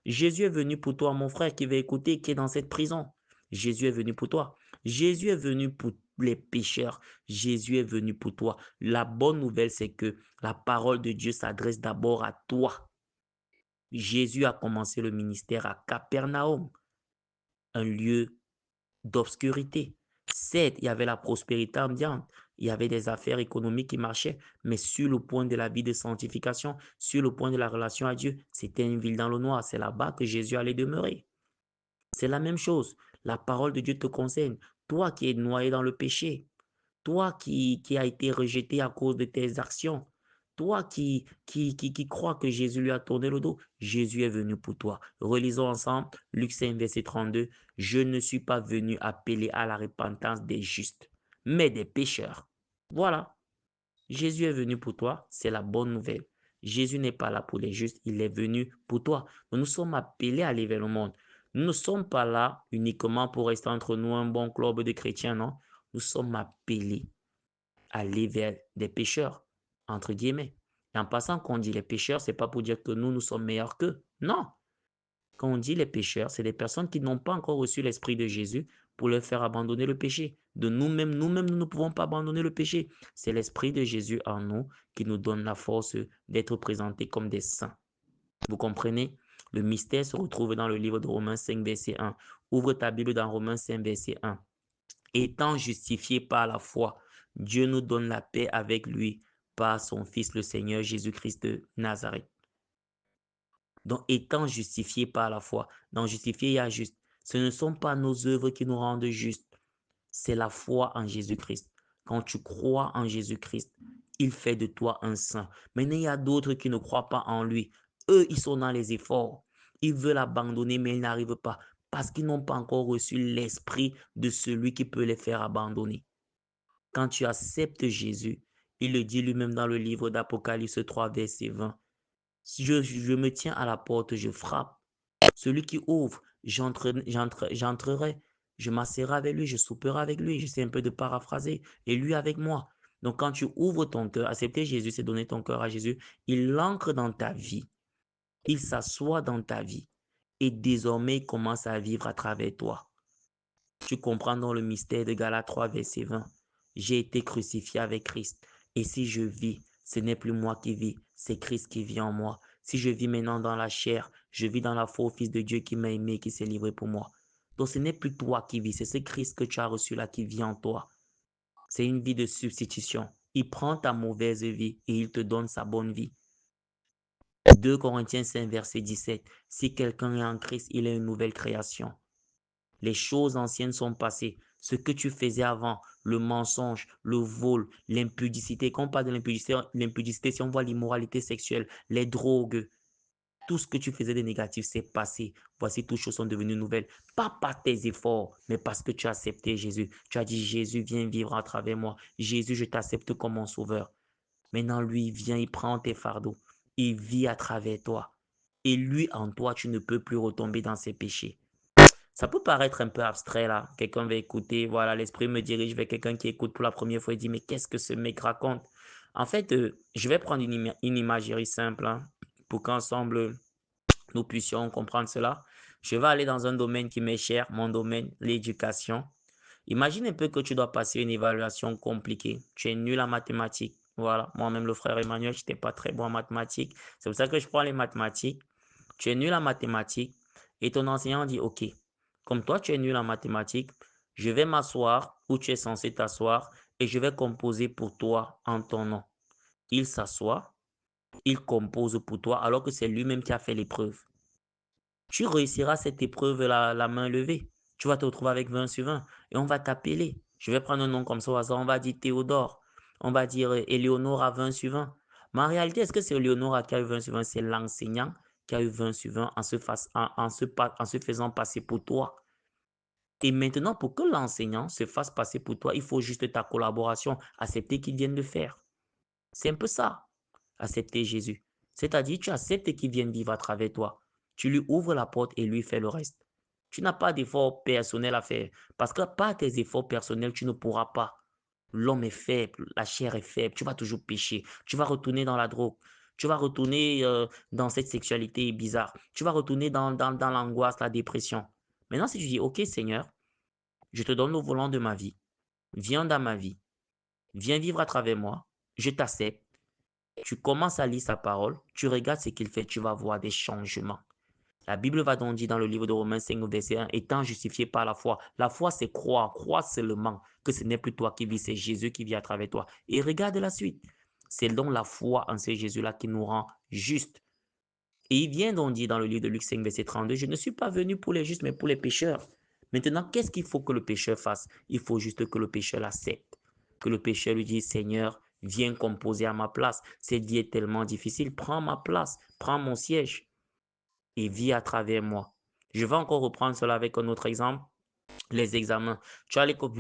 Jésus est venu pour toi, mon frère, qui va écouter, qui est dans cette prison. Jésus est venu pour toi. Jésus est venu pour les pécheurs. Jésus est venu pour toi. La bonne nouvelle, c'est que la parole de Dieu s'adresse d'abord à toi. Jésus a commencé le ministère à Capernaum, un lieu d'obscurité. Certes, il y avait la prospérité ambiante, il y avait des affaires économiques qui marchaient, mais sur le point de la vie de sanctification, sur le point de la relation à Dieu, c'était une ville dans le noir. C'est là-bas que Jésus allait demeurer. C'est la même chose. La parole de Dieu te concerne. Toi qui es noyé dans le péché, toi qui as été rejeté à cause de tes actions, toi qui crois que Jésus lui a tourné le dos, Jésus est venu pour toi. Relisons ensemble Luc 5, verset 32. Je ne suis pas venu appeler à la repentance des justes, mais des pécheurs. Voilà. Jésus est venu pour toi, c'est la bonne nouvelle. Jésus n'est pas là pour les justes, il est venu pour toi. Nous sommes appelés à aller vers le monde. Nous ne sommes pas là uniquement pour rester entre nous un bon club de chrétiens, non. Nous sommes appelés à aller vers des pécheurs, entre guillemets. Et en passant, quand on dit les pécheurs, ce n'est pas pour dire que nous sommes meilleurs qu'eux. Non. Quand on dit les pécheurs, c'est des personnes qui n'ont pas encore reçu l'Esprit de Jésus pour leur faire abandonner le péché. De nous-mêmes, nous ne pouvons pas abandonner le péché. C'est l'Esprit de Jésus en nous qui nous donne la force d'être présentés comme des saints. Vous comprenez? Le mystère se retrouve dans le livre de Romains 5, verset 1. Ouvre ta Bible dans Romains 5, verset 1. Étant justifiés par la foi, Dieu nous donne la paix avec lui par son Fils, le Seigneur Jésus-Christ de Nazareth. Donc, étant justifiés par la foi. Donc, justifié, il y a juste. Ce ne sont pas nos œuvres qui nous rendent justes. C'est la foi en Jésus-Christ. Quand tu crois en Jésus-Christ, il fait de toi un saint. Maintenant, il y a d'autres qui ne croient pas en lui. Eux, ils sont dans les efforts. Ils veulent abandonner, mais ils n'arrivent pas parce qu'ils n'ont pas encore reçu l'esprit de celui qui peut les faire abandonner. Quand tu acceptes Jésus, il le dit lui-même dans le livre d'Apocalypse 3, verset 20. Je me tiens à la porte, je frappe. Celui qui ouvre, j'entrerai, je m'asserai avec lui, je souperai avec lui. J'essaie un peu de paraphraser. Et lui avec moi. Donc quand tu ouvres ton cœur, accepter Jésus, c'est donner ton cœur à Jésus. Il entre dans ta vie. Il s'assoit dans ta vie. Et désormais, il commence à vivre à travers toi. Tu comprends dans le mystère de Galates 3, verset 20. J'ai été crucifié avec Christ. Et si je vis, ce n'est plus moi qui vis, c'est Christ qui vit en moi. Si je vis maintenant dans la chair, je vis dans la foi au Fils de Dieu qui m'a aimé, qui s'est livré pour moi. Donc ce n'est plus toi qui vis, c'est ce Christ que tu as reçu là qui vit en toi. C'est une vie de substitution. Il prend ta mauvaise vie et il te donne sa bonne vie. 2 Corinthiens 5, verset 17. Si quelqu'un est en Christ, il est une nouvelle création. Les choses anciennes sont passées. Ce que tu faisais avant, le mensonge, le vol, l'impudicité. Quand on parle de l'impudicité, si on voit l'immoralité sexuelle, les drogues, tout ce que tu faisais de négatif, c'est passé. Voici, toutes choses sont devenues nouvelles. Pas par tes efforts, mais parce que tu as accepté Jésus. Tu as dit, Jésus, viens vivre à travers moi. Jésus, je t'accepte comme mon sauveur. Maintenant, lui, vient, il prend tes fardeaux. Il vit à travers toi. Et lui, en toi, tu ne peux plus retomber dans ses péchés. Ça peut paraître un peu abstrait là. Quelqu'un va écouter, voilà, l'esprit me dirige vers quelqu'un qui écoute pour la première fois et dit, mais qu'est-ce que ce mec raconte? En fait, je vais prendre une imagerie simple hein, pour qu'ensemble nous puissions comprendre cela. Je vais aller dans un domaine qui m'est cher, mon domaine, l'éducation. Imagine un peu que tu dois passer une évaluation compliquée. Tu es nul en mathématiques. Voilà, moi-même le frère Emmanuel, je n'étais pas très bon en mathématiques. C'est pour ça que je prends les mathématiques. Tu es nul en mathématiques et ton enseignant dit, OK, comme toi tu es nul en mathématiques, je vais m'asseoir où tu es censé t'asseoir et je vais composer pour toi en ton nom. Il s'assoit, il compose pour toi alors que c'est lui-même qui a fait l'épreuve. Tu réussiras cette épreuve la main levée. Tu vas te retrouver avec 20 sur 20 et on va t'appeler. Je vais prendre un nom comme ça au hasard. On va dire Théodore. On va dire Éléonore à 20 sur 20. Mais en réalité, est-ce que c'est Léonora qui a eu 20 sur 20? C'est l'enseignant qui a eu 20 sur 20 en se faisant passer pour toi. Et maintenant, pour que l'enseignant se fasse passer pour toi, il faut juste ta collaboration, accepter qu'il vienne le faire. C'est un peu ça, accepter Jésus. C'est-à-dire, tu acceptes qu'il vienne vivre à travers toi. Tu lui ouvres la porte et lui fait le reste. Tu n'as pas d'effort personnel à faire. Parce que par tes efforts personnels, tu ne pourras pas. L'homme est faible, la chair est faible, tu vas toujours pécher. Tu vas retourner dans la drogue. Tu vas retourner dans cette sexualité bizarre. Tu vas retourner dans l'angoisse, la dépression. Maintenant, si tu dis, OK Seigneur, je te donne le volant de ma vie. Viens dans ma vie. Viens vivre à travers moi. Je t'accepte. Tu commences à lire sa parole, tu regardes ce qu'il fait, tu vas voir des changements. La Bible va donc dire dans le livre de Romains 5, verset 1, étant justifié par la foi. La foi, c'est croire, croire seulement que ce n'est plus toi qui vis, c'est Jésus qui vit à travers toi. Et regarde la suite. C'est donc la foi en ce Jésus-là qui nous rend justes. Et il vient donc dire dans le livre de Luc 5, verset 32, je ne suis pas venu pour les justes, mais pour les pécheurs. Maintenant, qu'est-ce qu'il faut que le pécheur fasse? Il faut juste que le pécheur l'accepte. Que le pécheur lui dise, Seigneur, viens composer à ma place. Cette vie est tellement difficile. Prends ma place, prends mon siège et vis à travers moi. Je vais encore reprendre cela avec un autre exemple. Les examens.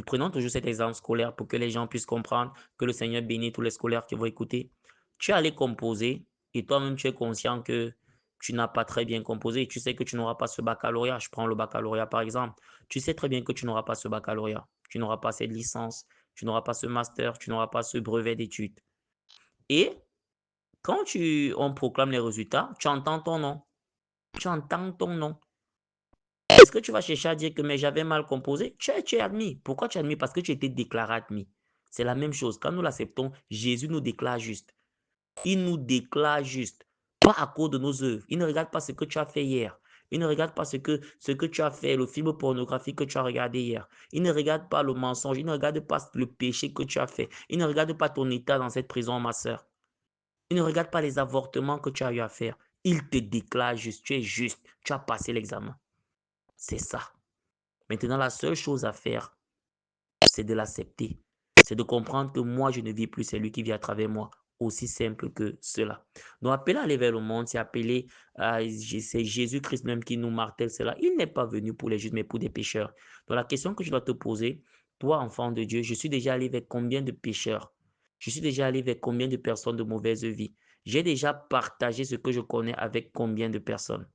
Prenons toujours cet exemple scolaire pour que les gens puissent comprendre que le Seigneur bénit tous les scolaires qui vont écouter. Tu es allé composer et toi-même tu es conscient que tu n'as pas très bien composé. Tu sais que tu n'auras pas ce baccalauréat. Je prends le baccalauréat par exemple. Tu sais très bien que tu n'auras pas ce baccalauréat. Tu n'auras pas cette licence. Tu n'auras pas ce master. Tu n'auras pas ce brevet d'études. Et quand on proclame les résultats, tu entends ton nom. Tu entends ton nom. Est-ce que tu vas chercher à dire que mais j'avais mal composé? Tu es admis. Pourquoi tu es admis? Parce que tu étais déclaré admis. C'est la même chose. Quand nous l'acceptons, Jésus nous déclare juste. Il nous déclare juste. Pas à cause de nos œuvres. Il ne regarde pas ce que tu as fait hier. Il ne regarde pas ce que tu as fait, le film pornographique que tu as regardé hier. Il ne regarde pas le mensonge. Il ne regarde pas le péché que tu as fait. Il ne regarde pas ton état dans cette prison, ma soeur. Il ne regarde pas les avortements que tu as eu à faire. Il te déclare juste. Tu es juste. Tu as passé l'examen. C'est ça. Maintenant, la seule chose à faire, c'est de l'accepter. C'est de comprendre que moi, je ne vis plus, c'est lui qui vit à travers moi. Aussi simple que cela. Donc, appeler à aller vers le monde, c'est appeler, c'est Jésus-Christ même qui nous martèle cela. Il n'est pas venu pour les justes, mais pour des pécheurs. Donc, la question que je dois te poser, toi, enfant de Dieu, je suis déjà allé vers combien de pécheurs? Je suis déjà allé vers combien de personnes de mauvaise vie? J'ai déjà partagé ce que je connais avec combien de personnes?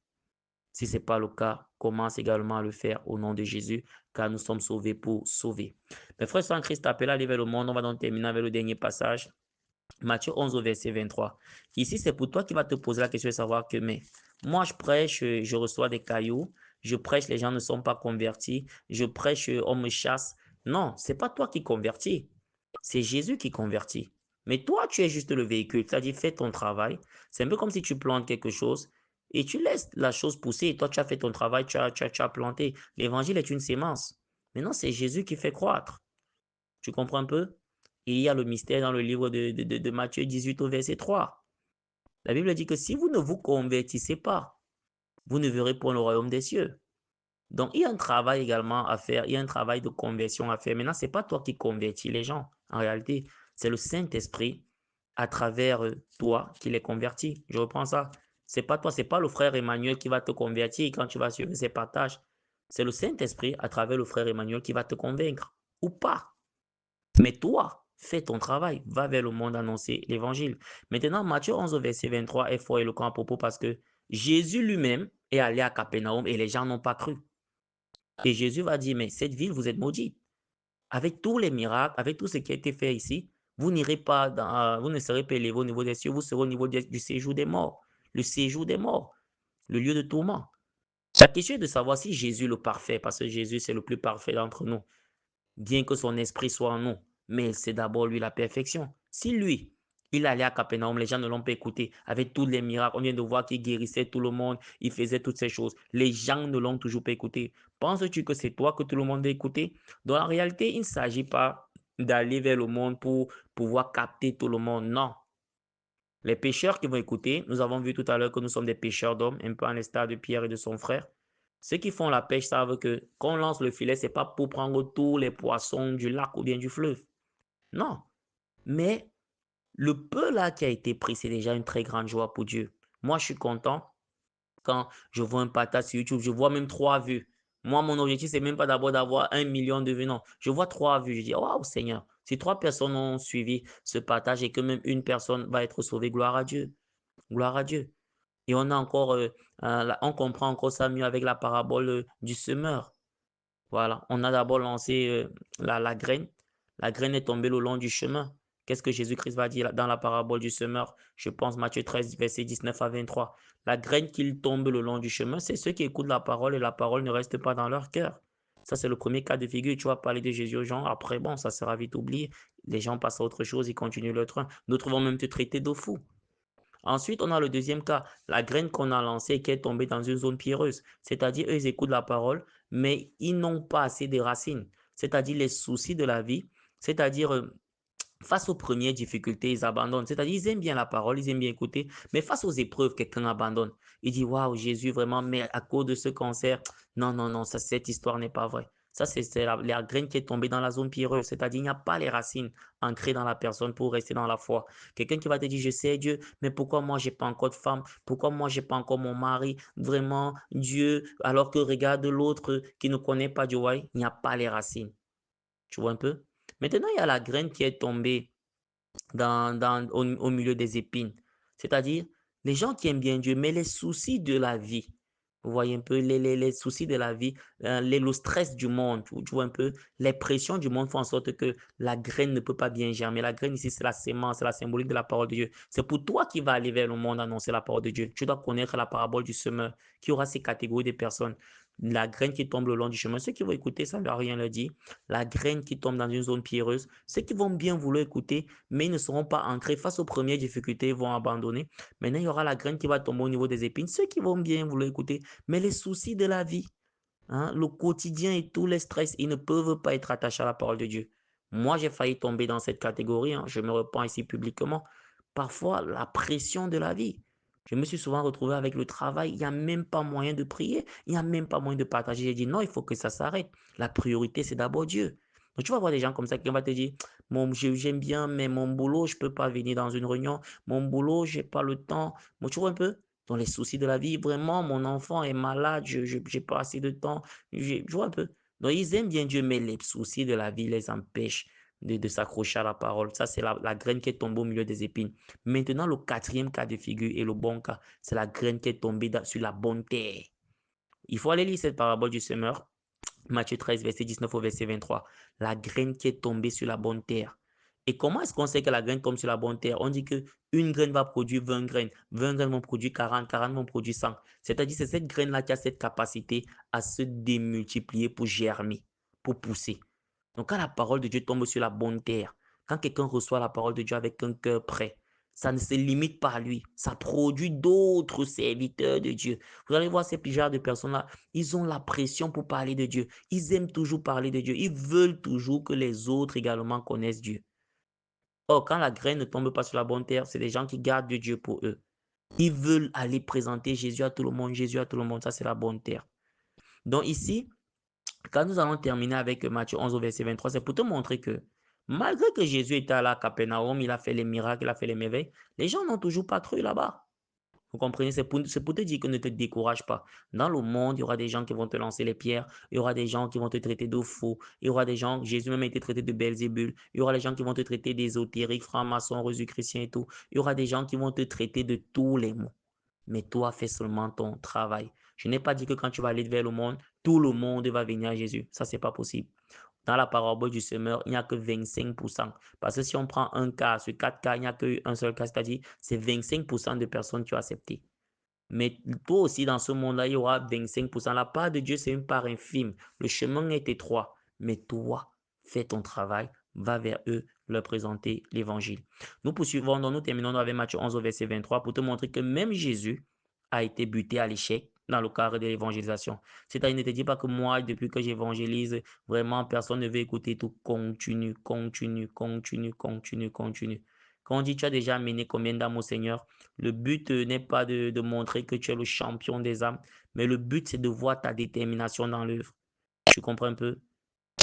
Si ce n'est pas le cas, commence également à le faire au nom de Jésus, car nous sommes sauvés pour sauver. Mes frères sans Christ appelés à aller vers le monde, on va donc terminer avec le dernier passage. Matthieu 11 au verset 23. Ici, c'est pour toi qui vas te poser la question de savoir que, mais moi, je prêche, je reçois des cailloux, je prêche, les gens ne sont pas convertis, je prêche, on me chasse. Non, ce n'est pas toi qui convertis, c'est Jésus qui convertit. Mais toi, tu es juste le véhicule, c'est-à-dire fais ton travail. C'est un peu comme si tu plantes quelque chose et tu laisses la chose pousser. Et toi, tu as fait ton travail, tu as planté. L'évangile est une sémence. Maintenant, c'est Jésus qui fait croître. Tu comprends un peu? Et il y a le mystère dans le livre de Matthieu 18 au verset 3. La Bible dit que si vous ne vous convertissez pas, vous ne verrez pas le royaume des cieux. Donc, il y a un travail également à faire. Il y a un travail de conversion à faire. Maintenant, ce n'est pas toi qui convertis les gens. En réalité, c'est le Saint-Esprit à travers toi qui les convertit. Je reprends ça. C'est pas toi, c'est pas le frère Emmanuel qui va te convertir quand tu vas suivre ses partages. C'est le Saint-Esprit à travers le frère Emmanuel qui va te convaincre ou pas. Mais toi, fais ton travail, va vers le monde annoncer l'évangile. Maintenant, Matthieu 11, verset 23 est fort éloquent à propos parce que Jésus lui-même est allé à Capernaum et les gens n'ont pas cru. Et Jésus va dire, mais cette ville, vous êtes maudite. Avec tous les miracles, avec tout ce qui a été fait ici, vous n'irez pas vous ne serez pas élevé au niveau des cieux, vous serez au niveau du séjour des morts. Le séjour des morts, le lieu de tourment. La question est de savoir si Jésus le parfait, parce que Jésus c'est le plus parfait d'entre nous, bien que son esprit soit en nous, mais c'est d'abord lui la perfection. Si lui, il allait à Capernaum, les gens ne l'ont pas écouté, avec tous les miracles, on vient de voir qu'il guérissait tout le monde, il faisait toutes ces choses, les gens ne l'ont toujours pas écouté. Penses-tu que c'est toi que tout le monde va écouter? Donc en réalité, il ne s'agit pas d'aller vers le monde pour pouvoir capter tout le monde, non. Les pécheurs qui vont écouter, nous avons vu tout à l'heure que nous sommes des pécheurs d'hommes, un peu en l'état de Pierre et de son frère. Ceux qui font la pêche savent que quand on lance le filet, ce n'est pas pour prendre tous les poissons du lac ou bien du fleuve. Non. Mais Le peu là qui a été pris, c'est déjà une très grande joie pour Dieu. Moi, je suis content quand je vois un partage sur YouTube, je vois même 3 vues. Moi, mon objectif, c'est même pas d'abord d'avoir 1 million de vues, non. Je vois 3 vues, je dis: «Waouh Seigneur, si 3 personnes ont suivi ce partage et que même une personne va être sauvée, gloire à Dieu, gloire à Dieu». Et on a encore, on comprend encore ça mieux avec la parabole, du semeur. Voilà, on a d'abord lancé, la graine. La graine est tombée le long du chemin. Qu'est-ce que Jésus-Christ va dire dans la parabole du semeur? Je pense Matthieu 13, verset 19 à 23. La graine qui tombe le long du chemin, c'est ceux qui écoutent la parole et la parole ne reste pas dans leur cœur. Ça, c'est le premier cas de figure. Tu vas parler de Jésus aux gens, après bon, ça sera vite oublié. Les gens passent à autre chose, ils continuent leur train. D'autres vont même te traiter de fou. Ensuite, on a le deuxième cas, la graine qu'on a lancée et qui est tombée dans une zone pierreuse. C'est-à-dire, eux, ils écoutent la parole, mais ils n'ont pas assez de racines. C'est-à-dire les soucis de la vie, c'est-à-dire face aux premières difficultés, ils abandonnent. C'est-à-dire, ils aiment bien la parole, ils aiment bien écouter, mais face aux épreuves, quelqu'un abandonne. Il dit, waouh, Jésus, vraiment, mais à cause de ce cancer, non, non, non, ça, cette histoire n'est pas vraie. Ça, c'est la graine qui est tombée dans la zone pierreuse. C'est-à-dire, il n'y a pas les racines ancrées dans la personne pour rester dans la foi. Quelqu'un qui va te dire, je sais Dieu, mais pourquoi moi, j'ai pas encore de femme? Pourquoi moi, j'ai pas encore mon mari? Vraiment, Dieu, alors que regarde l'autre qui ne connaît pas Dieu, ouais, il n'y a pas les racines. Tu vois un peu? Maintenant, il y a la graine qui est tombée au milieu des épines. C'est-à-dire, les gens qui aiment bien Dieu, mais les soucis de la vie, vous voyez un peu les soucis de la vie, le stress du monde, tu vois un peu, les pressions du monde font en sorte que la graine ne peut pas bien germer. La graine ici, c'est la sémence, c'est la symbolique de la parole de Dieu. C'est pour toi qui vas aller vers le monde annoncer la parole de Dieu. Tu dois connaître la parabole du semeur, qui aura ces catégories de personnes. La graine qui tombe le long du chemin, ceux qui vont écouter, ça ne leur rien leur dit. La graine qui tombe dans une zone pierreuse, ceux qui vont bien vouloir écouter, mais ils ne seront pas ancrés face aux premières difficultés, ils vont abandonner. Maintenant, il y aura la graine qui va tomber au niveau des épines, ceux qui vont bien vouloir écouter, mais les soucis de la vie, hein, le quotidien et tous les stress, ils ne peuvent pas être attachés à la parole de Dieu. Moi, j'ai failli tomber dans cette catégorie, hein, je me repens ici publiquement. Parfois, la pression de la vie. Je me suis souvent retrouvé avec le travail, il n'y a même pas moyen de prier, il n'y a même pas moyen de partager. J'ai dit non, il faut que ça s'arrête. La priorité, c'est d'abord Dieu. Donc, tu vas voir des gens comme ça qui vont te dire, j'aime bien, mais mon boulot, je ne peux pas venir dans une réunion. Mon boulot, je n'ai pas le temps. Bon, tu vois un peu? Dans les soucis de la vie, vraiment, mon enfant est malade, je n'ai pas assez de temps. Tu vois un peu? Donc, ils aiment bien Dieu, mais les soucis de la vie les empêchent de s'accrocher à la parole. Ça, c'est la graine qui est tombée au milieu des épines. Maintenant, le quatrième cas de figure et le bon cas, c'est la graine qui est tombée sur la bonne terre. Il faut aller lire cette parabole du semeur, Matthieu 13, verset 19 au verset 23. La graine qui est tombée sur la bonne terre. Et comment est-ce qu'on sait que la graine tombe sur la bonne terre? On dit que une graine va produire 20 graines, 20 graines vont produire 40, 40 vont produire 100. C'est-à-dire c'est cette graine-là qui a cette capacité à se démultiplier pour germer, pour pousser. Donc quand la parole de Dieu tombe sur la bonne terre, quand quelqu'un reçoit la parole de Dieu avec un cœur prêt, ça ne se limite pas à lui, ça produit d'autres serviteurs de Dieu. Vous allez voir ces genres de personnes-là, ils ont la pression pour parler de Dieu. Ils aiment toujours parler de Dieu. Ils veulent toujours que les autres également connaissent Dieu. Or, quand la graine ne tombe pas sur la bonne terre, c'est des gens qui gardent Dieu pour eux. Ils veulent aller présenter Jésus à tout le monde, Jésus à tout le monde. Ça, c'est la bonne terre. Donc ici, quand nous allons terminer avec Matthieu 11 au verset 23, c'est pour te montrer que malgré que Jésus était à Capernaum, il a fait les miracles, il a fait les merveilles, les gens n'ont toujours pas cru là-bas. Vous comprenez? C'est pour te dire que ne te décourage pas. Dans le monde, il y aura des gens qui vont te lancer les pierres, il y aura des gens qui vont te traiter de faux, il y aura des gens, Jésus même a été traité de Belzébul, il y aura des gens qui vont te traiter d'ésotérique, franc-maçon, reçu chrétien et tout. Il y aura des gens qui vont te traiter de tous les mots. Mais toi, fais seulement ton travail. Je n'ai pas dit que quand tu vas aller vers le monde, tout le monde va venir à Jésus. Ça, c'est pas possible. Dans la parabole du semeur, il n'y a que 25%. Parce que si on prend un cas, sur 4 cas, il n'y a qu'un seul cas, c'est-à-dire c'est 25% de personnes qui ont accepté. Mais toi aussi, dans ce monde-là, il y aura 25%. La part de Dieu, c'est une part infime. Le chemin est étroit. Mais toi, fais ton travail, va vers eux, leur présenter l'évangile. Nous poursuivons, donc nous terminons avec Matthieu 11 au verset 23 pour te montrer que même Jésus a été buté à l'échec dans le cadre de l'évangélisation. C'est-à-dire, ne te dis pas que moi, depuis que j'évangélise, vraiment, personne ne veut écouter tout. Continue, continue, continue, continue, continue. Quand on dit tu as déjà mené combien d'âmes au Seigneur, le but n'est pas de montrer que tu es le champion des âmes, mais le but, c'est de voir ta détermination dans l'œuvre. Tu comprends un peu?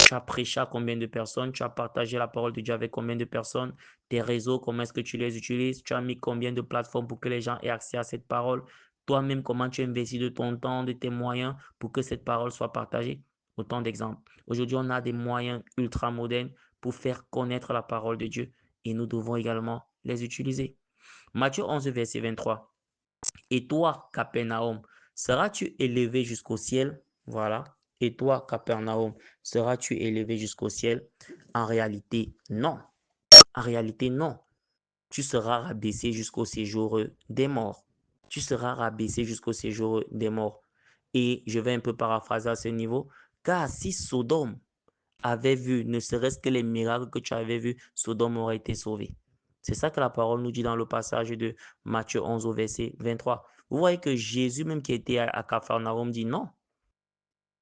Tu as prêché à combien de personnes? Tu as partagé la parole de Dieu avec combien de personnes? Tes réseaux, comment est-ce que tu les utilises? Tu as mis combien de plateformes pour que les gens aient accès à cette parole? Toi-même, comment tu investis de ton temps, de tes moyens pour que cette parole soit partagée? Autant d'exemples. Aujourd'hui, on a des moyens ultra modernes pour faire connaître la parole de Dieu et nous devons également les utiliser. Matthieu 11, verset 23. Et toi, Capernaum, seras-tu élevé jusqu'au ciel? Voilà. Et toi, Capernaum, seras-tu élevé jusqu'au ciel? En réalité, non. En réalité, non. Tu seras rabaissé jusqu'au séjour des morts. Tu seras rabaissé jusqu'au séjour des morts. Et je vais un peu paraphraser à ce niveau. Car si Sodome avait vu, ne serait-ce que les miracles que tu avais vus, Sodome aurait été sauvé. C'est ça que la parole nous dit dans le passage de Matthieu 11 au verset 23. Vous voyez que Jésus, même qui était à Capharnaüm, dit non.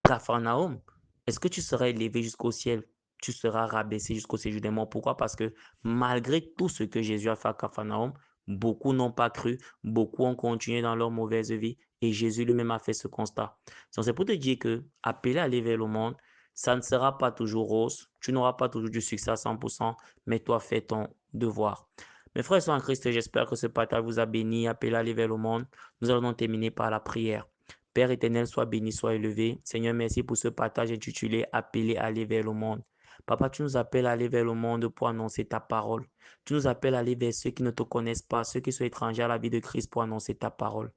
Capharnaüm, est-ce que tu seras élevé jusqu'au ciel? Tu seras rabaissé jusqu'au séjour des morts. Pourquoi? Parce que malgré tout ce que Jésus a fait à Capharnaüm, beaucoup n'ont pas cru, beaucoup ont continué dans leur mauvaise vie et Jésus lui-même a fait ce constat. Donc c'est pour te dire que appeler à aller vers le monde, ça ne sera pas toujours rose, tu n'auras pas toujours du succès à 100%, mais toi fais ton devoir. Mes frères et sœurs en Christ, j'espère que ce partage vous a béni, appelé à aller vers le monde. Nous allons terminer par la prière. Père éternel, sois béni, sois élevé. Seigneur, merci pour ce partage intitulé Appelé à aller vers le monde. Papa, tu nous appelles à aller vers le monde pour annoncer ta parole. Tu nous appelles à aller vers ceux qui ne te connaissent pas, ceux qui sont étrangers à la vie de Christ pour annoncer ta parole.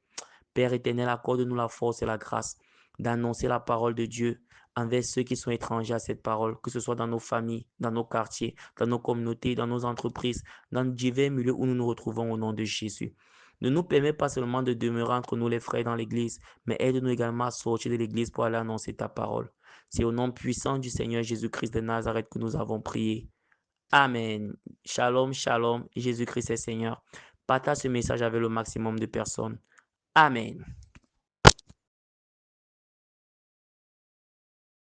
Père éternel, accorde-nous la force et la grâce d'annoncer la parole de Dieu envers ceux qui sont étrangers à cette parole, que ce soit dans nos familles, dans nos quartiers, dans nos communautés, dans nos entreprises, dans divers milieux où nous nous retrouvons au nom de Jésus. Ne nous permets pas seulement de demeurer entre nous les frères dans l'église, mais aide-nous également à sortir de l'église pour aller annoncer ta parole. C'est au nom puissant du Seigneur Jésus-Christ de Nazareth que nous avons prié. Amen. Shalom, shalom. Jésus-Christ est Seigneur. Partage ce message avec le maximum de personnes. Amen.